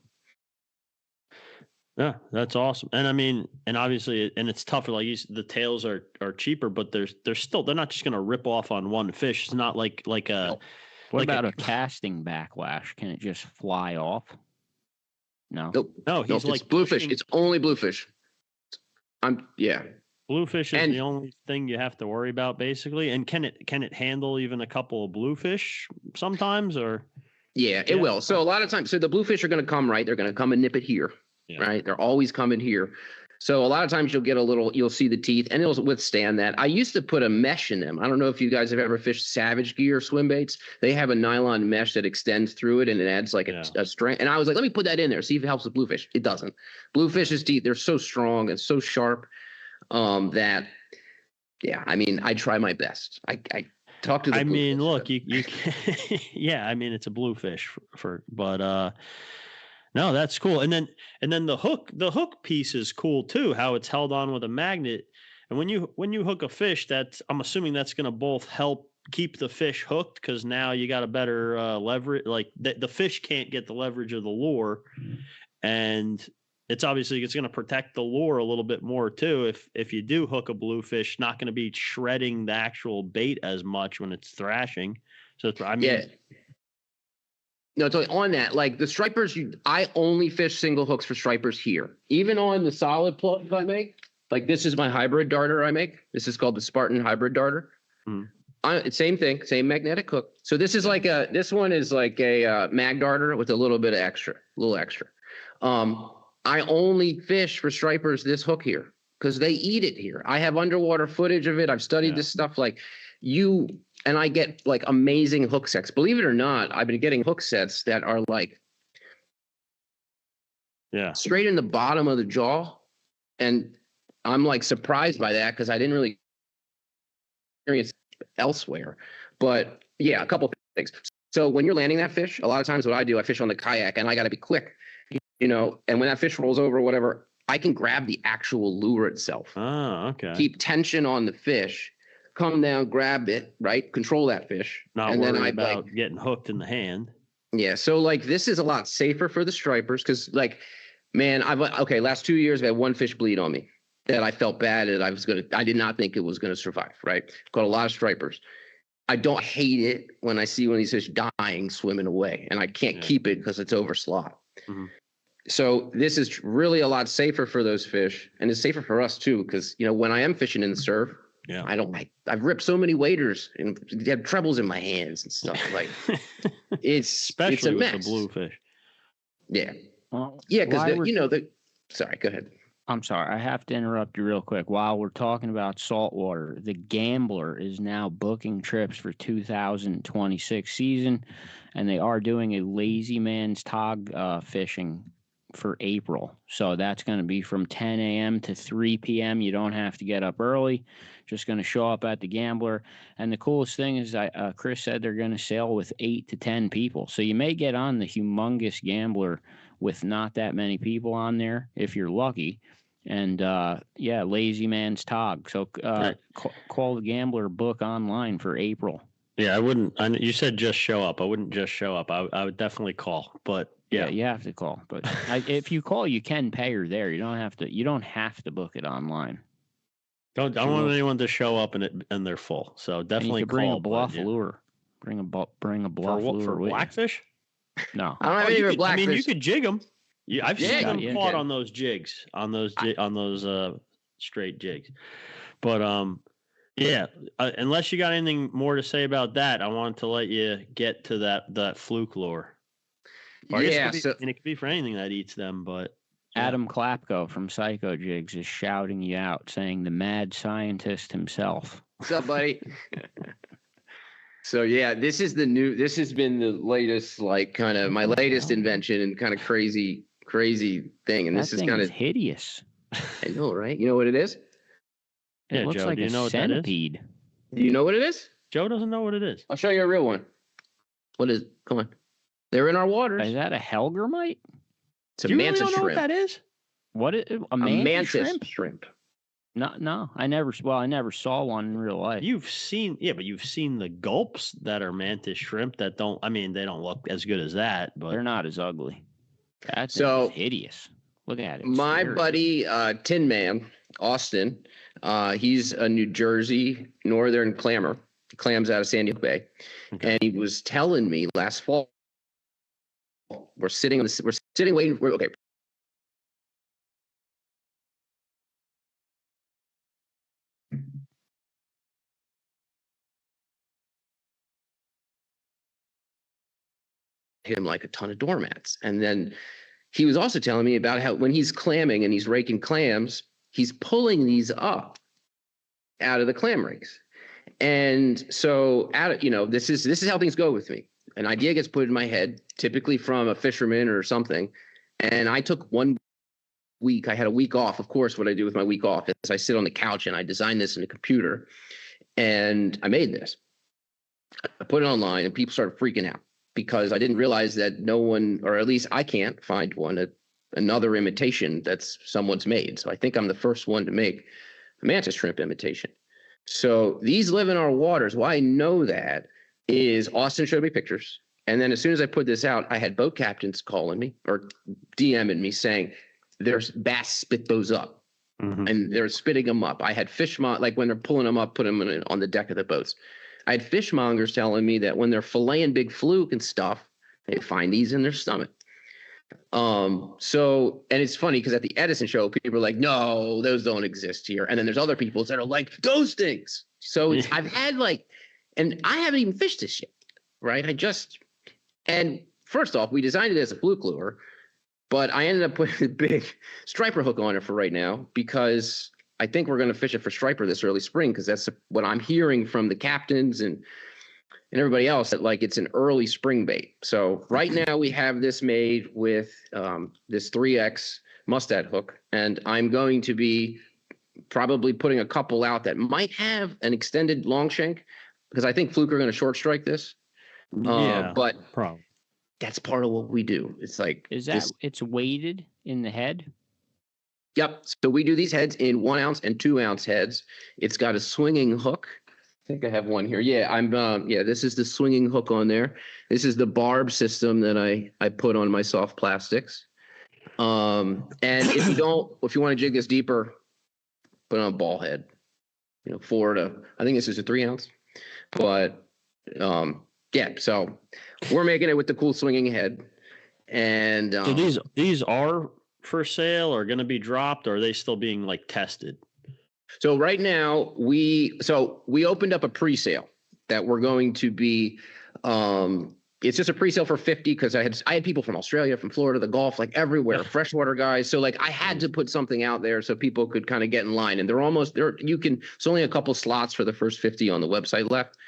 Yeah, that's awesome. And I mean, and obviously, and it's tougher. Like the tails are cheaper, but they're not just going to rip off on one fish. It's not like a. What about a casting backlash? Can it just fly off? No. Nope. No, he's like it's bluefish. It's only bluefish. Bluefish is the only thing you have to worry about, basically. And can it handle even a couple of bluefish sometimes, or? Yeah, it will. So a lot of times, so the bluefish are going to come, right? They're going to come and nip it here, right? They're always coming here. So a lot of times you'll see the teeth, and it'll withstand that. I used to put a mesh in them. I don't know if you guys have ever fished Savage Gear swim baits. They have a nylon mesh that extends through it, and it adds like a strength. And I was like, let me put that in there, see if it helps with bluefish. It doesn't. Bluefish's teeth, they're so strong and so sharp that, I mean, I try my best. I talk to the bluefish. Mean, look, you can, yeah, I mean, it's a bluefish but no, that's cool. And then the hook piece is cool too, how it's held on with a magnet. And when you hook a fish, I'm assuming that's going to both help keep the fish hooked, because now you got a better leverage. Like the fish can't get the leverage of the lure, and it's going to protect the lure a little bit more too. If you do hook a bluefish, not going to be shredding the actual bait as much when it's thrashing. So I mean. Yeah. No, it's on that. Like the stripers, I only fish single hooks for stripers here. Even on the solid plugs I make, like this is my hybrid darter I make. This is called the Spartan hybrid darter. Same thing, same magnetic hook. So this is this one is like a mag darter with a little bit of extra. I only fish for stripers this hook here because they eat it here. I have underwater footage of it. I've studied this stuff and I get like amazing hook sets. Believe it or not, I've been getting hook sets that are like straight in the bottom of the jaw. And I'm like surprised by that because I didn't really experience elsewhere. But yeah, a couple of things. So when you're landing that fish, a lot of times what I do, I fish on the kayak and I got to be quick, and when that fish rolls over or whatever, I can grab the actual lure itself. Oh, okay. Keep tension on the fish. Come down, grab it, right? Control that fish. Not and worry then about getting hooked in the hand. Yeah. So like this is a lot safer for the stripers because man, last 2 years I had one fish bleed on me that I felt bad and I did not think it was going to survive, right? Caught a lot of stripers. I don't hate it when I see one of these fish dying, swimming away, and I can't keep it because it's over slot. Mm-hmm. So this is really a lot safer for those fish, and it's safer for us too because when I am fishing in the surf, I've ripped so many waders and have trebles in my hands and stuff. Like especially it's a with mess. The bluefish. Yeah. Well, because sorry, go ahead. I'm sorry. I have to interrupt you real quick. While we're talking about saltwater, the Gambler is now booking trips for 2026 season, and they are doing a lazy man's tog fishing for April. So that's going to be from 10 a.m. to 3 p.m. You don't have to get up early. Just going to show up at the Gambler. And the coolest thing is Chris said they're going to sail with 8 to 10 people. So you may get on the humongous Gambler with not that many people on there if you're lucky. And lazy man's tog. So call the Gambler, book online for April. Yeah, I wouldn't. You said just show up. I wouldn't just show up. I would definitely call. But yeah, you have to call. But if you call, you can pay her there. You don't have to book it online. I don't want anyone to show up and they're full. So definitely bring a bluff lure. Bring a bluff lure for blackfish. No, I don't have any blackfish. I mean, you could jig them. Yeah, I've seen them caught on those jigs, on those straight jigs. But unless you got anything more to say about that, I wanted to let you get to that fluke lure. It could be for anything that eats them, but Adam Klapko from Psycho Jigs is shouting you out, saying the mad scientist himself. What's up, buddy? So this has been the latest, like kind of my latest invention and kind of crazy thing. And this is kind of hideous. I know, right? You know what it is? It looks Joe, like a centipede. Do you know what it is? Joe doesn't know what it is. I'll show you a real one. What is? Come on. They're in our waters. Is that a Helgermite? It's a mantis shrimp. Know what that is? What is a mantis shrimp? No, I never. Well, I never saw one in real life. You've seen the gulps that are mantis shrimp that don't. I mean, they don't look as good as that, but they're not as ugly. That thing So is hideous. Look at it. My Scary. buddy Tin Man Austin, he's a New Jersey northern clammer. He clams out of San Diego Bay, Okay. and he was telling me last fall. We're sitting waiting. Okay. Him like a ton of doormats. And then he was also telling me about how when he's clamming and he's raking clams, he's pulling these up out of the clam rakes. And so this is how things go with me. An idea gets put in my head, typically from a fisherman or something. And I took 1 week. I had a week off. Of course, what I do with my week off is I sit on the couch and I design this in a computer. And I made this. I put it online and people started freaking out because I didn't realize that no one, or at least I can't find another imitation that's someone's made. So I think I'm the first one to make a mantis shrimp imitation. So these live in our waters. Why I know that is Austin showed me pictures. And then as soon as I put this out, I had boat captains calling me or DMing me saying, there's bass spit those up. Mm-hmm. And they're spitting them up. I had like when they're pulling them up, put them on the deck of the boats. I had fishmongers telling me that when they're filleting big fluke and stuff, they find these in their stomach. And it's funny because at the Edison show, people are like, no, those don't exist here. And then there's other people that are like, those things. So I've had and I haven't even fished this yet, right? And first off, we designed it as a fluke lure, but I ended up putting a big striper hook on it for right now because I think we're going to fish it for striper this early spring because that's what I'm hearing from the captains and everybody else that it's an early spring bait. So right now we have this made with this 3X mustad hook, and I'm going to be probably putting a couple out that might have an extended long shank because I think fluke are going to short strike this. But probably that's part of what we do. It's it's weighted in the head? Yep. So we do these heads in 1 ounce and 2 ounce heads. It's got a swinging hook. I think I have one here. Yeah, this is the swinging hook on there. This is the barb system that I put on my soft plastics. And if you want to jig this deeper, put on a ball head. I think this is a 3 ounce. But so we're making it with the cool swinging head. And so these are for sale or going to be dropped, or are they still being tested? So right now we opened up a pre-sale that we're going to be it's just a pre-sale for 50 because I had people from Australia, from Florida, the Gulf, everywhere, freshwater guys. So I had to put something out there so people could kind of get in line, and it's only a couple slots for the first 50 on the website left.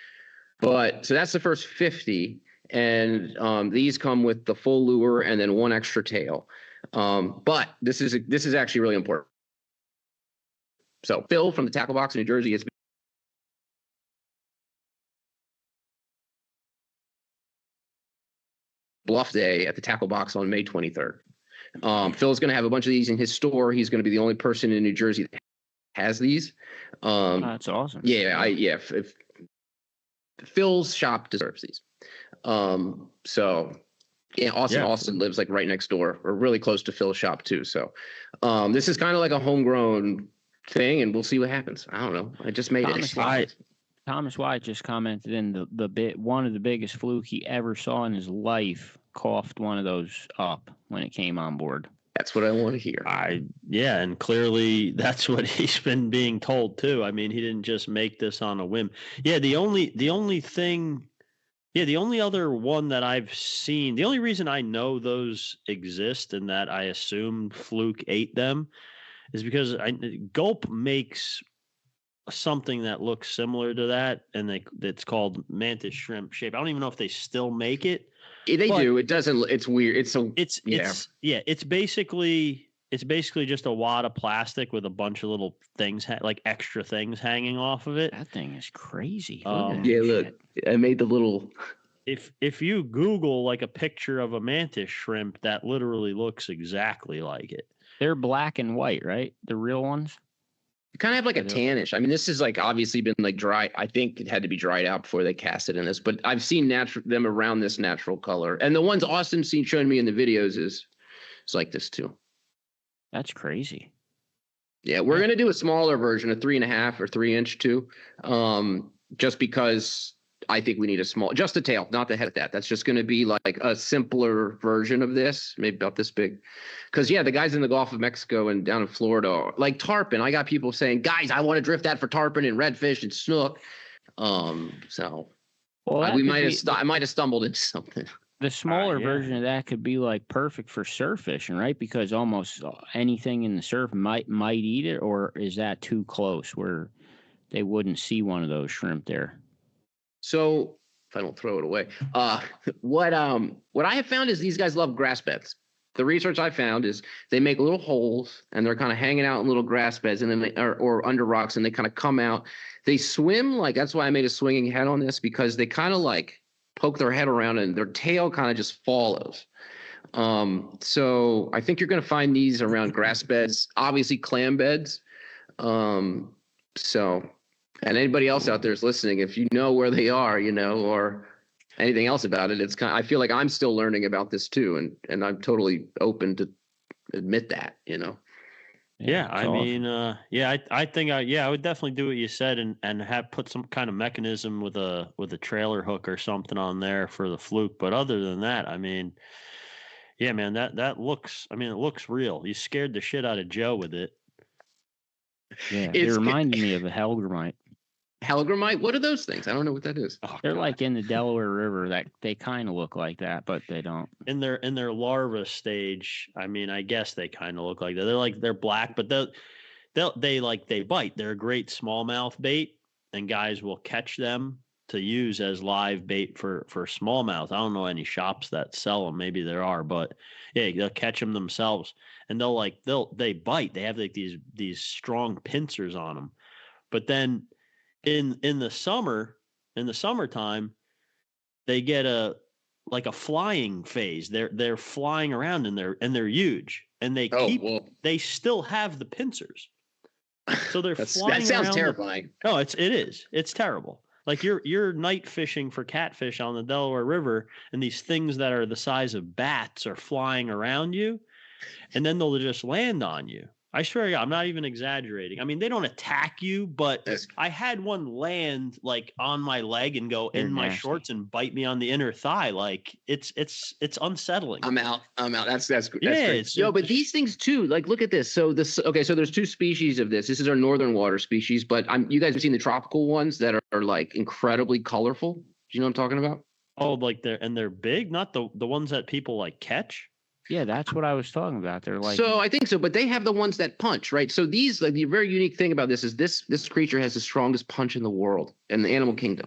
But so that's the first 50, and these come with the full lure and then one extra tail. But this is actually really important. So Phil from the Tackle Box in New Jersey has been Bluff Day at the Tackle Box on May 23rd. Phil's going to have a bunch of these in his store. He's going to be the only person in New Jersey that has these. That's awesome. Yeah, if Phil's shop deserves these. Austin lives right next door or really close to Phil's shop too. So this is kind of like a homegrown thing, and we'll see what happens. I don't know. I just made it. Thomas White just commented in the bit one of the biggest fluke he ever saw in his life coughed one of those up when it came on board. That's what I want to hear. And clearly that's what he's been being told too. I mean, he didn't just make this on a whim. Yeah, the only other one that I've seen, the only reason I know those exist and that I assume fluke ate them is because Gulp makes something that looks similar to that, and it's called mantis shrimp shape. I don't even know if they still make it. They do. It doesn't. It's weird. It's basically just a wad of plastic with a bunch of little things extra things hanging off of it. That thing is crazy. Look, I made the little. If you Google a picture of a mantis shrimp, that literally looks exactly like it. They're black and white, right? The real ones. You kind of have like a tannish. I mean, this is like obviously been like dry. I think it had to be dried out before they cast it in this, but I've seen them around this natural color. And the ones Austin's showing me in the videos is like this too. That's crazy. Yeah, we're going to do a smaller version, a 3.5 or 3 inch too. Just because I think we need just the tail, not the head of that. That's just going to be like a simpler version of this, maybe about this big. Because, yeah, the guys in the Gulf of Mexico and down in Florida, like tarpon, I got people saying, guys, I want to drift that for tarpon and redfish and snook. So I might have stumbled into something. The smaller version of that could be like perfect for surf fishing, right? Because almost anything in the surf might eat it, or is that too close where they wouldn't see one of those shrimp there? So if I don't throw it away, what I have found is these guys love grass beds. The research I found is they make little holes and they're kind of hanging out in little grass beds, and then or under rocks, and they kind of come out. They swim that's why I made a swinging head on this, because they kind of like poke their head around and their tail kind of just follows. So I think you're going to find these around grass beds, obviously clam beds. So, and anybody else out there is listening, if you know where they are, or anything else about it, I feel like I'm still learning about this too. And I'm totally open to admit that, Yeah, I mean, I think I would definitely do what you said and have put some kind of mechanism with a trailer hook or something on there for the fluke. But other than that, I mean, yeah, man, it looks real. You scared the shit out of Joe with it. Yeah, it reminded me of a hellgrammite. Hellgrammite? What are those things? I don't know what that is. Oh, they're like in the Delaware River. That they kind of look like that, but they don't. In their larva stage, I mean, I guess they kind of look like that. They're black, but they bite. They're a great smallmouth bait, and guys will catch them to use as live bait for smallmouth. I don't know any shops that sell them. Maybe there are, but yeah, they'll catch them themselves, and they bite. They have like these strong pincers on them, but then in the summertime, they get a flying phase. They're flying around and they're huge, and they still have the pincers. So they're flying. That sounds terrifying. No, it is. It's terrible. Like you're night fishing for catfish on the Delaware River, and these things that are the size of bats are flying around you, and then they'll just land on you. I swear to God, I'm not even exaggerating. I mean, they don't attack you, but I had one land like on my leg and go in my shorts and bite me on the inner thigh. Like it's unsettling. I'm out. That's great. But these things too, like look at this. So there's two species of this. This is our northern water species, but you guys have seen the tropical ones that are like incredibly colorful. Do you know what I'm talking about? Oh, like they're big, not the ones that people like catch. Yeah, that's what I was talking about. They're like, so I think so, but they have the ones that punch, right? So these, like the very unique thing about this is this creature has the strongest punch in the world in the animal kingdom.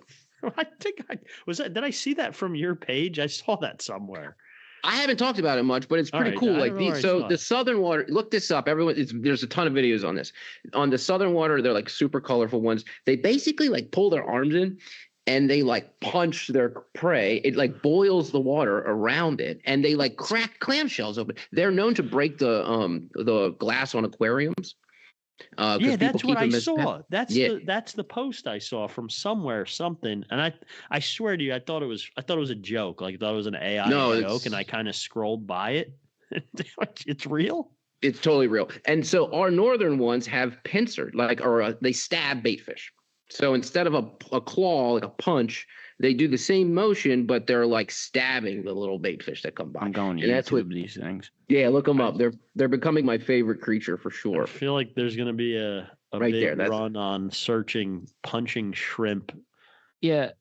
I think did I see that from your page? I saw that somewhere. I haven't talked about it much, but it's pretty cool. Like these, so the southern water, look this up. There's a ton of videos on this. On the southern water, they're like super colorful ones. They basically like pull their arms in and they like punch their prey. It like boils the water around it, and they like crack clamshells open. They're known to break the glass on aquariums. Yeah, that's what I saw. That's the post I saw from something. And I swear to you, I thought it was a joke. Like I thought it was an AI joke, and I kind of scrolled by it. It's real. It's totally real. And so our northern ones have pincer, they stab baitfish. So instead of a claw, like a punch, they do the same motion, but they're like stabbing the little baitfish that come by. I'm going to YouTube these things. Yeah, look them up. They're becoming my favorite creature for sure. I feel like there's going to be a big run on searching punching shrimp. Yeah,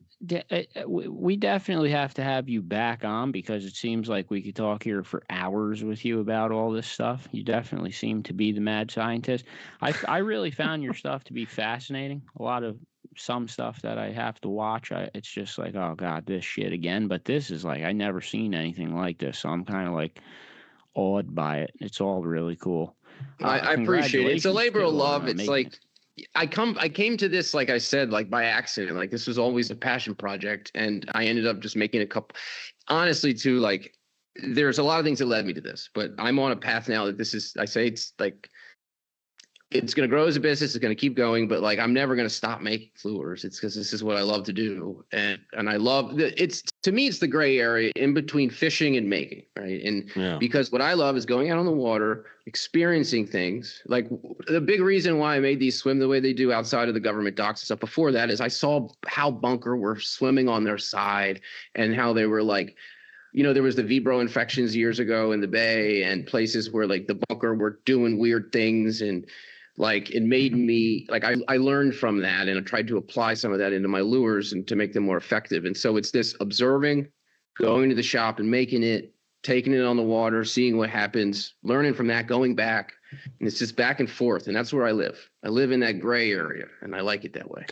we definitely have to have you back on, because it seems like we could talk here for hours with you about all this stuff. You definitely seem to be the mad scientist. I really found your stuff to be fascinating. Some stuff that I have to watch, it's just like, oh God, this shit again. But this is like, I never seen anything like this. So I'm kind of like awed by it. It's all really cool. I appreciate it. It's a labor of love. It's like, I came to this, like I said, like by accident. Like this was always a passion project, and I ended up just making a couple. Honestly, too, like there's a lot of things that led me to this, but I'm on a path now that this is. I say it's like it's going to grow as a business. It's going to keep going, but like, I'm never going to stop making lures. It's because this is what I love to do. And I love to me, it's the gray area in between fishing and making, right? And because what I love is going out on the water, experiencing things. Like the big reason why I made these swim the way they do outside of the government docks and stuff before that is I saw how bunker were swimming on their side and how they were like, there was the Vibro infections years ago in the Bay and places where like the bunker were doing weird things. And like, it made me like, I learned from that and I tried to apply some of that into my lures and to make them more effective. And so it's this observing, going to the shop and making it, taking it on the water, seeing what happens, learning from that, going back. And it's just back and forth. And that's where I live. I live in that gray area and I like it that way.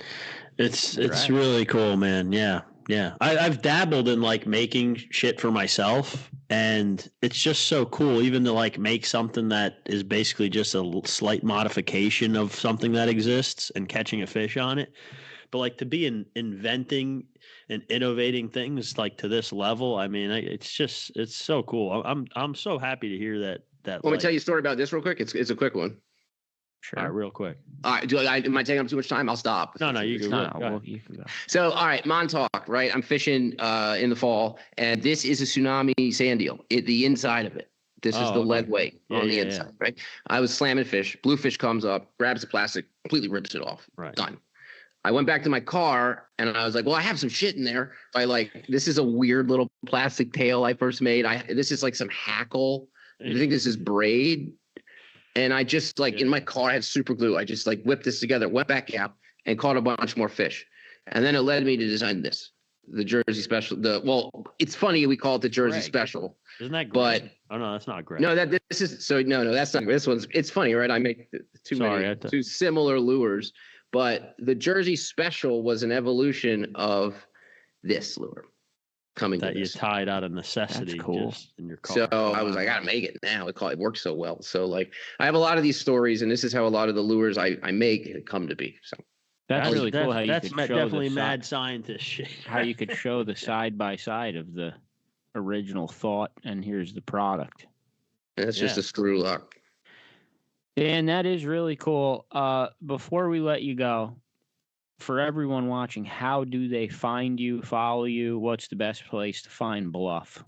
It's really cool, man. Yeah. Yeah. I've dabbled in like making shit for myself, and it's just so cool even to like make something that is basically just a slight modification of something that exists and catching a fish on it. But like to be inventing and innovating things like to this level, I mean, it's so cool. I'm so happy to hear that. Let me tell you a story about this real quick. It's a quick one. Sure. All right, real quick. All right, am I taking up too much time? I'll stop. No, you can go. You can go. So, all right, Montauk, right? I'm fishing in the fall, and this is a tsunami sand eel. The inside of it. This is the lead weight on the inside, right? I was slamming fish. Bluefish comes up, grabs the plastic, completely rips it off. Right. Done. I went back to my car, and I was like, well, I have some shit in there. This is a weird little plastic tail I first made. This is like some hackle. I think this is braid. And I just in my car, I had super glue. I just whipped this together, went back out and caught a bunch more fish. And then it led me to design this, the Jersey Special. It's funny we call it the Jersey Special. Isn't that great? But oh no, that's not great. No, this is no, that's not. This one's. It's funny, right? I make two similar lures, but the Jersey Special was an evolution of this lure. That you tied out of necessity. That's cool. Just in your car. So I was like, I gotta make it now. It works so well. So I have a lot of these stories, and this is how a lot of the lures I make come to be. So that's really cool. How you that's could show definitely mad scientist shit. How you could show the side by side of the original thought, and here's the product. And it's just a screw lock. Dan, that is really cool. Before we let you go, for everyone watching, how do they find you, follow you? What's the best place to find Bluff?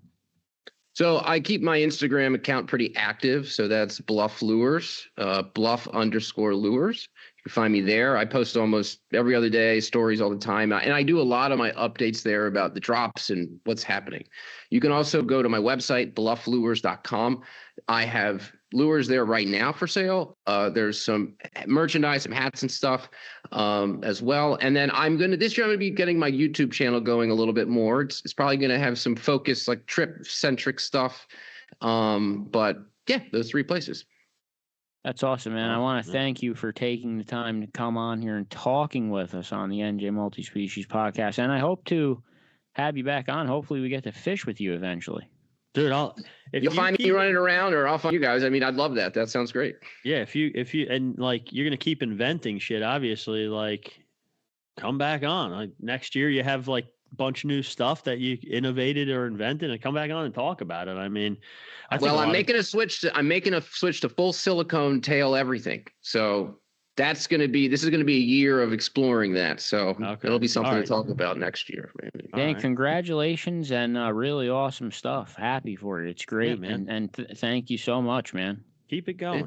So I keep my Instagram account pretty active. So that's Bluff Lures, Bluff_Lures. You can find me there. I post almost every other day, stories all the time. And I do a lot of my updates there about the drops and what's happening. You can also go to my website, blufflures.com. I have lures there right now for sale. There's some merchandise, some hats and stuff as well. And then this year I'm going to be getting my YouTube channel going a little bit more. It's probably going to have some focus, like trip centric stuff. But yeah, those three places. That's awesome, man. I want to thank you for taking the time to come on here and talking with us on the NJ Multi-Species podcast. And I hope to have you back on. Hopefully we get to fish with you eventually. Dude, you'll find me running around, or I'll find you guys. I mean, I'd love that. That sounds great. Yeah, if you and you're gonna keep inventing shit, obviously, come back on. Next year you have a bunch of new stuff that you innovated or invented, and come back on and talk about it. I mean, I'm making a switch to full silicone tail everything. So this is going to be a year of exploring that. So it'll be something to talk about next year. Maybe. Dan, congratulations and really awesome stuff. Happy for you. It's great, man. And thank you so much, man. Keep it going. Yeah.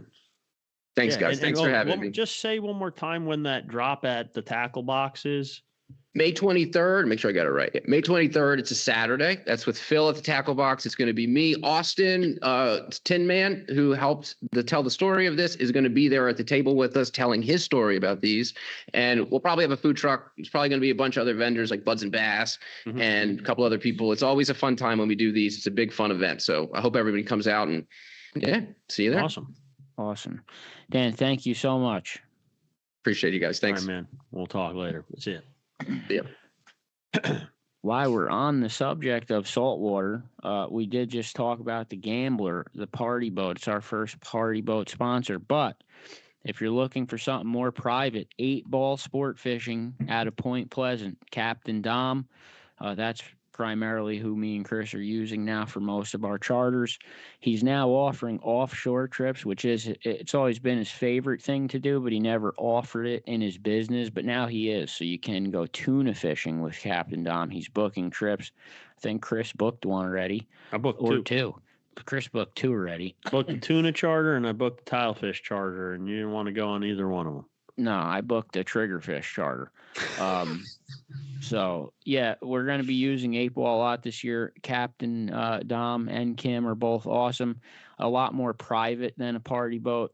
Thanks, guys. Thanks for having me. Just say one more time when that drop at the tackle box is. May 23rd. Make sure I got it right. May 23rd. It's a Saturday. That's with Phil at the tackle box. It's going to be me. Austin, Tin Man, who helped tell the story of this, is going to be there at the table with us telling his story about these. And we'll probably have a food truck. It's probably going to be a bunch of other vendors like Buds and Bass and a couple other people. It's always a fun time when we do these. It's a big fun event. So I hope everybody comes out and see you there. Awesome. Dan, thank you so much. Appreciate you guys. Thanks. All right, man. We'll talk later. That's it. Yeah. While we're on the subject of saltwater, we did just talk about the Gambler, the party boat. It's our first party boat sponsor. But if you're looking for something more private, 8-ball sport fishing out of Point Pleasant, Captain Dom, that's primarily who me and Chris are using now for most of our charters. He's now offering offshore trips, which it's always been his favorite thing to do, but he never offered it in his business. But now he is. So you can go tuna fishing with Captain Dom. He's booking trips. I think Chris booked one already. I booked two. Chris booked two already. Booked the tuna charter and I booked the tilefish charter, and you didn't want to go on either one of them. No, I booked a triggerfish charter. So, yeah, we're going to be using 8-ball a lot this year. Captain Dom and Kim are both awesome. A lot more private than a party boat.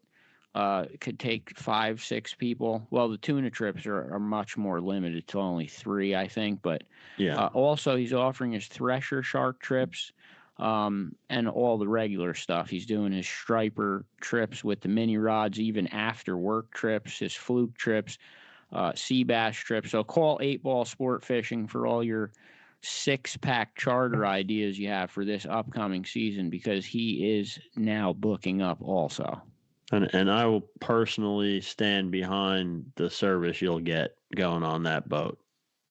It could take 5-6 people. Well, the tuna trips are much more limited to only 3, I think. But yeah. Also, he's offering his thresher shark trips and all the regular stuff. He's doing his striper trips with the mini rods, even after work trips, his fluke trips, sea bass trips. So call 8-ball Sport Fishing for all your 6-pack charter ideas you have for this upcoming season, because he is now booking up also. And I will personally stand behind the service you'll get going on that boat.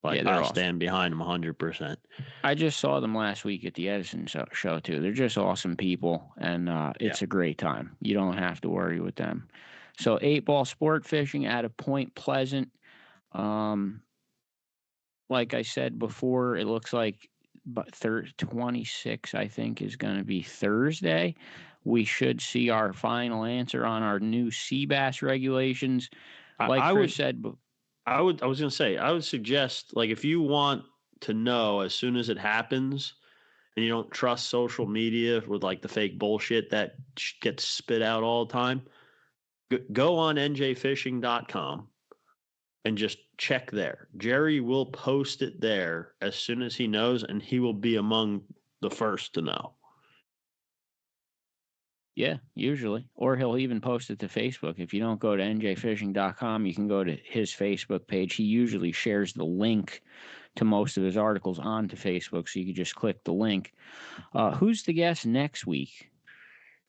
Like, I'll stand behind them 100%. I just saw them last week at the Edison show too. They're just awesome people, and it's a great time. You don't have to worry with them. So 8-ball Sport Fishing out of Point Pleasant. Like I said before, it looks like 26, I think, is going to be Thursday. We should see our final answer on our new sea bass regulations. Like Chris said, I was going to say, I would suggest, like, if you want to know as soon as it happens and you don't trust social media with, like, the fake bullshit that gets spit out all the time, go on njfishing.com and just check there. Jerry will post it there as soon as he knows, and he will be among the first to know. Yeah, usually. Or he'll even post it to Facebook. If you don't go to njfishing.com, you can go to his Facebook page. He usually shares the link to most of his articles onto Facebook, so you can just click the link. Who's the guest next week?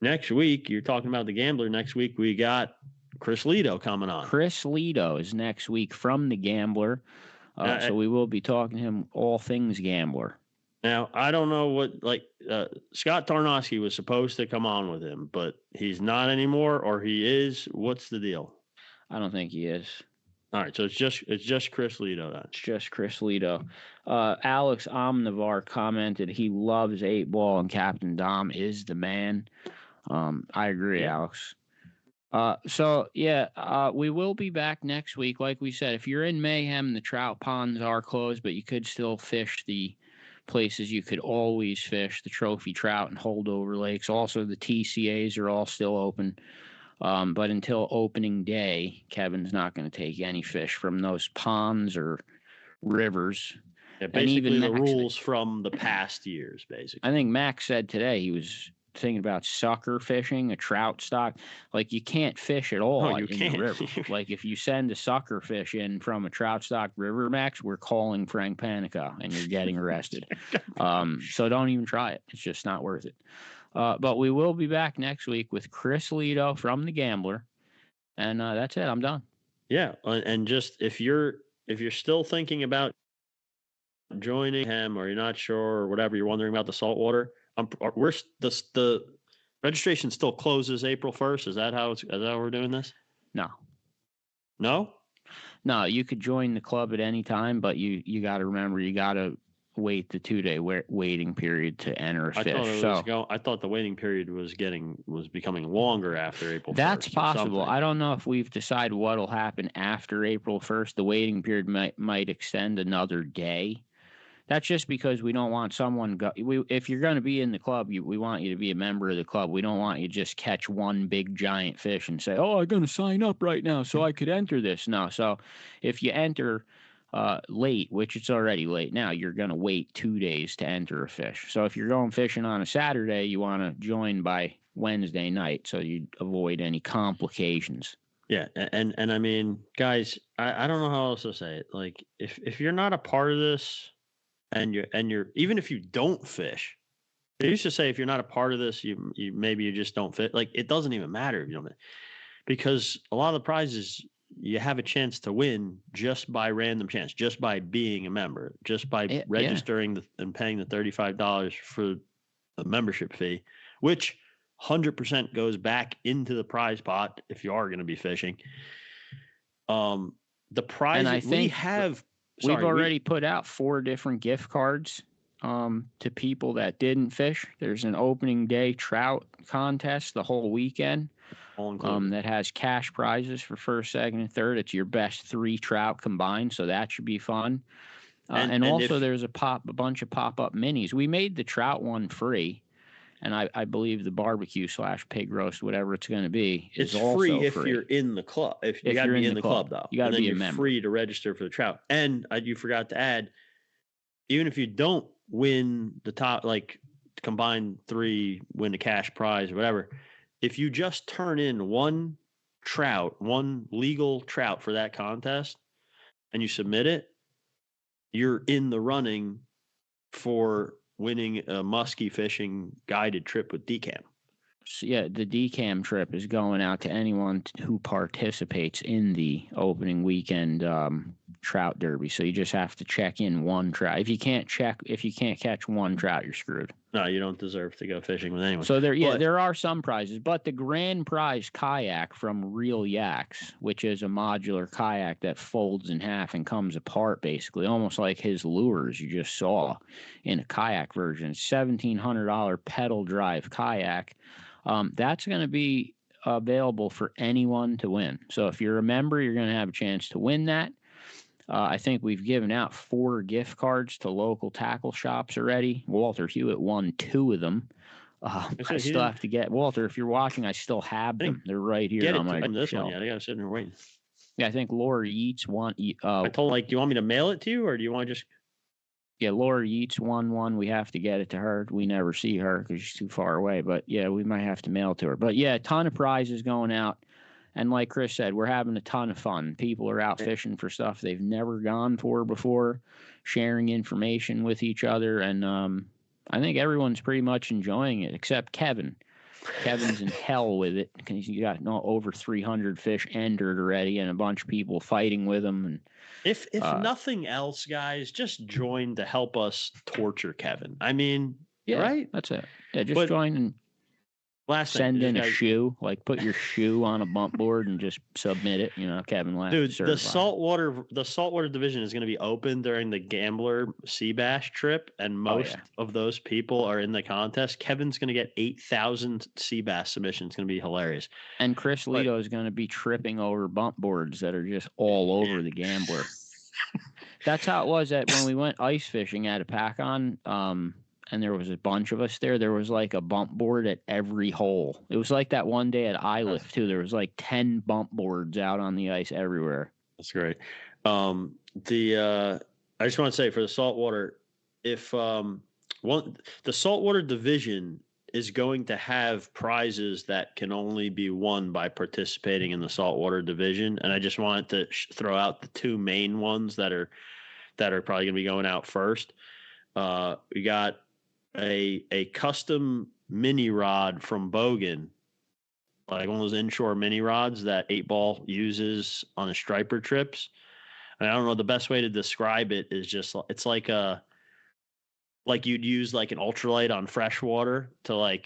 Next week, you're talking about the Gambler. Next week, we got Chris Lido coming on. Chris Lido is next week from the Gambler. So we will be talking to him all things Gambler. Now, I don't know what, like, Scott Tarnowski was supposed to come on with him, but he's not anymore, or he is. What's the deal? I don't think he is. All right, so it's just Chris Lido then. It's just Chris Lido. Alex Omnivar commented he loves 8-ball and Captain Dom is the man. I agree, Alex. We will be back next week. Like we said, if you're in Mayhem, the trout ponds are closed, but you could still fish the places you could always fish, the trophy trout and holdover lakes. Also, the TCAs are all still open. But until opening day, Kevin's not going to take any fish from those ponds or rivers. Yeah, basically the rules from the past years, basically. I think Max said today he was thinking about sucker fishing a trout stock. Like, you can't fish at all in the river. Like, if you send a sucker fish in from a trout stock river, Max, we're calling Frank Panico and you're getting arrested. So don't even try it. It's just not worth it. But we will be back next week with Chris Lido from the Gambler. And that's it. I'm done. Yeah. And just if you're still thinking about joining him, or you're not sure, or whatever, you're wondering about the saltwater, the registration still closes April 1st. Is that how we're doing this? No, you could join the club at any time, but you got to remember, you got to wait the 2-day waiting period to enter a fish. I thought the waiting period was becoming longer after April 1st. That's possible. I don't know if we've decided what'll happen after April 1st. The waiting period might extend another day. That's just because we don't want someone if you're going to be in the club, we want you to be a member of the club. We don't want you to just catch one big giant fish and say, "Oh, I'm going to sign up right now so I could enter this." No. So if you enter late, which it's already late now, you're going to wait 2 days to enter a fish. So if you're going fishing on a Saturday, you want to join by Wednesday night so you avoid any complications. Yeah, and I mean, guys, I don't know how else to say it. Like, if you're not a part of this, and you're even if you don't fish, they used to say if you're not a part of this, you just don't fit. Like, it doesn't even matter if you don't, because a lot of the prizes you have a chance to win just by random chance, just by being a member, just by registering and paying the $35 for the membership fee, which 100% goes back into the prize pot if you are going to be fishing. The prize, and I think we've already put out 4 different gift cards to people that didn't fish. There's an opening day trout contest the whole weekend that has cash prizes for first, second, and third. It's your best 3 trout combined, so that should be fun. And also there's a bunch of pop-up minis. We made the trout one free. And I believe the barbecue / pig roast, whatever it's going to be, is also free. If you're in the club. If you got to be in the club, though. You got to be a member. Free to register for the trout. And you forgot to add, even if you don't win the top, like combined 3, win a cash prize or whatever, if you just turn in one legal trout for that contest, and you submit it, you're in the running for winning a muskie fishing guided trip with DCAM. So yeah, the DCAM trip is going out to anyone who participates in the opening weekend trout derby. So you just have to check in one trout. If you can't catch one trout, you're screwed. No, you don't deserve to go fishing with anyone. So there are some prizes, but the grand prize kayak from Real Yaks, which is a modular kayak that folds in half and comes apart basically, almost like his lures you just saw in a kayak version, $1,700 pedal drive kayak. That's going to be available for anyone to win. So if you're a member, you're going to have a chance to win that. I think we've given out 4 gift cards to local tackle shops already. Walter Hewitt won 2 of them. I still have to get Walter. If you're watching, I still have them. They're right here on my shelf. Yeah, I got to sit there waiting. Yeah, I think Laura Yeats won. I told do you want me to mail it to you, or do you want to just? Yeah, Laura Yeats won one. We have to get it to her. We never see her because she's too far away. But yeah, we might have to mail it to her. But yeah, a ton of prizes going out. And like Chris said, we're having a ton of fun. People are out fishing for stuff they've never gone for before, sharing information with each other. And I think everyone's pretty much enjoying it, except Kevin. Kevin's in hell with it because you got over 300 fish entered already and a bunch of people fighting with him. And if nothing else, guys, just join to help us torture Kevin. I mean, yeah, right? That's it. Yeah, just join and send in a shoe, like put your shoe on a bump board and just submit it. Kevin Lapp. Dude, the saltwater division is going to be open during the Gambler Sea Bass trip, and most of those people are in the contest. Kevin's going to get 8,000 sea bass submissions. It's going to be hilarious. And Chris Lito is going to be tripping over bump boards that are just all over the Gambler. That's how it was when we went ice fishing at a pack-on. And there was a bunch of us there. There was like a bump board at every hole. It was like that one day at iLift too. There was like 10 bump boards out on the ice everywhere. That's great. I just want to say for the saltwater, if the saltwater division is going to have prizes that can only be won by participating in the saltwater division, and I just wanted to throw out the 2 main ones that are probably going to be going out first. We got a custom mini rod from Bogan, like one of those inshore mini rods that 8-Ball uses on his striper trips. And I don't know, the best way to describe it is just it's like you'd use like an ultralight on freshwater to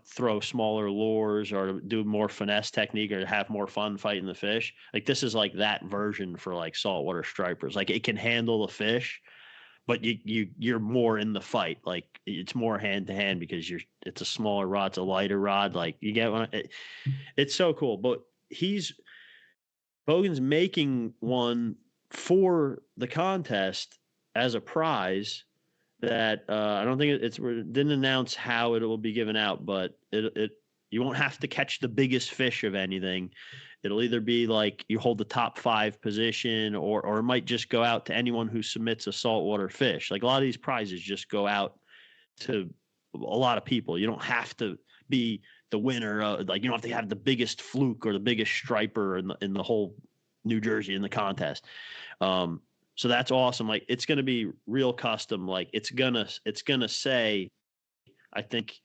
throw smaller lures or do more finesse technique or have more fun fighting the fish. Like this is like that version for like saltwater stripers. Like it can handle the fish, but you're more in the fight. Like it's more hand to hand because it's a smaller rod, it's a lighter rod. Like you get one. It's so cool. But Bogan's making one for the contest as a prize that I don't think it didn't announce how it will be given out, but you won't have to catch the biggest fish of anything. It'll either be like you hold the top 5 position or it might just go out to anyone who submits a saltwater fish. Like a lot of these prizes just go out to a lot of people. You don't have to be the winner. You don't have to have the biggest fluke or the biggest striper in the whole New Jersey in the contest. So that's awesome. Like it's going to be real custom. Like it's gonna say, I think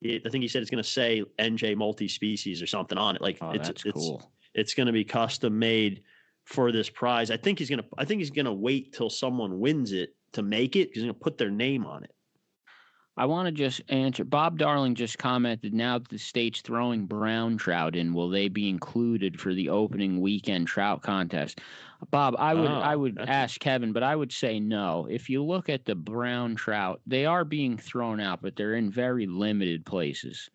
he said it's going to say NJ multi-species or something on it. Like that's cool. it's going to be custom made for this prize. I think he's gonna wait till someone wins it to make it, because he's gonna put their name on it. I want to just answer. Bob Darling just commented, now that the state's throwing brown trout in, will they be included for the opening weekend trout contest? Bob, I would ask Kevin, but I would say no. If you look at the brown trout, they are being thrown out, but they're in very limited places.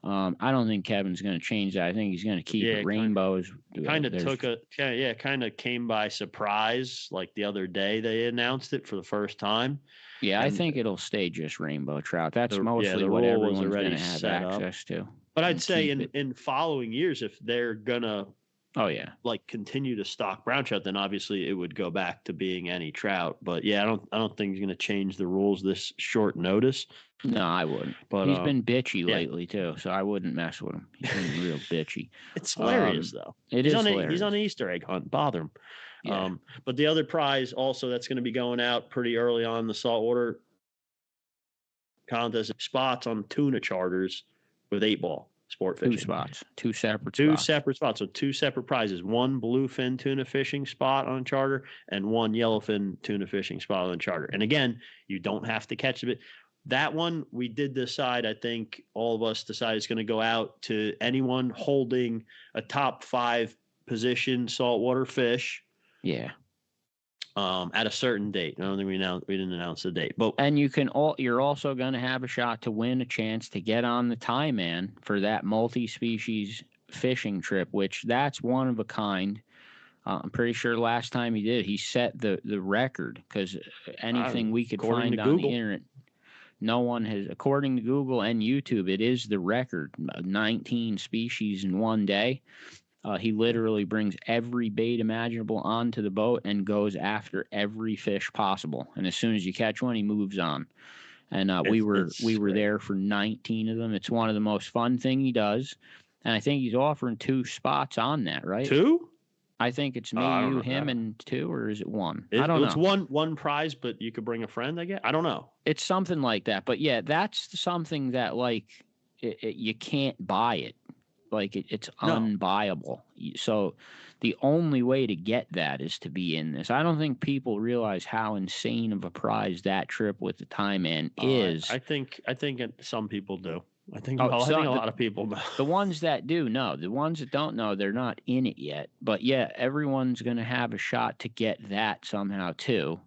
I don't think Kevin's going to change that. I think he's going to keep it. Rainbows. Kind of came by surprise. Like the other day, they announced it for the first time. Yeah, I think it'll stay just rainbow trout. That's mostly what everyone's going to have access to. But I'd say in following years, if they're gonna, like continue to stock brown trout, then obviously it would go back to being any trout. But yeah, I don't think he's going to change the rules this short notice. No, I wouldn't. But he's been bitchy lately too, so I wouldn't mess with him. He's been real bitchy. It's hilarious though. He's on an Easter egg hunt. Bother him. Yeah. But the other prize also that's going to be going out pretty early on the saltwater contest, spots on tuna charters with 8-ball sport fishing. Two separate spots. So 2 separate prizes: 1 bluefin tuna fishing spot on charter and 1 yellowfin tuna fishing spot on charter. And again, you don't have to catch it. That one we did decide. I think all of us decided it's going to go out to anyone holding a top 5 position saltwater fish. Yeah. At a certain date. I don't think we didn't announce the date. And you're also going to have a shot to win a chance to get on the Tie Man for that multi-species fishing trip, which that's one of a kind. I'm pretty sure last time he did, he set the record, because anything we could find on the internet, no one has, according to Google and YouTube, it is the record. 19 species in one day. He literally brings every bait imaginable onto the boat and goes after every fish possible. And as soon as you catch one, he moves on. And we were there for 19 of them. It's one of the most fun thing he does. And I think he's offering 2 spots on that, right? 2? I think it's me, you, him, and 2, or is it 1? I don't know. It's one prize, but you could bring a friend, I guess. I don't know. It's something like that. But yeah, that's something that like you can't buy it. Like it's unbuyable. So the only way to get that is to be in this. I don't think people realize how insane of a prize that trip with the Tie Man is. I think some people do. I think a lot of people know. The ones that do know. The ones that don't know, they're not in it yet. But yeah, everyone's going to have a shot to get that somehow too,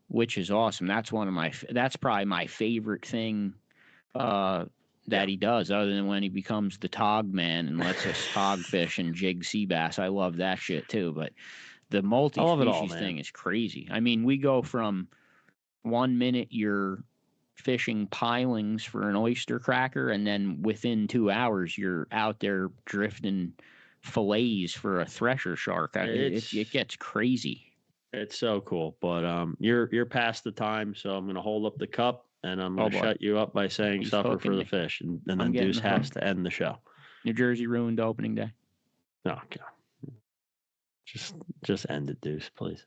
which is awesome. That's that's probably my favorite thing that he does, other than when he becomes the Tog Man and lets us tog fish and jig sea bass. I love that shit too. But the multi-species thing is crazy. I mean, we go from 1 minute you're fishing pilings for an oyster cracker, and then within 2 hours you're out there drifting fillets for a thresher shark. It gets crazy. It's so cool. But you're past the time, so I'm going to hold up the cup. And I'm going to shut you up by saying suffer for the fish. And then Deuce has to end the show. New Jersey ruined opening day. Oh, God. Just end it, Deuce, please.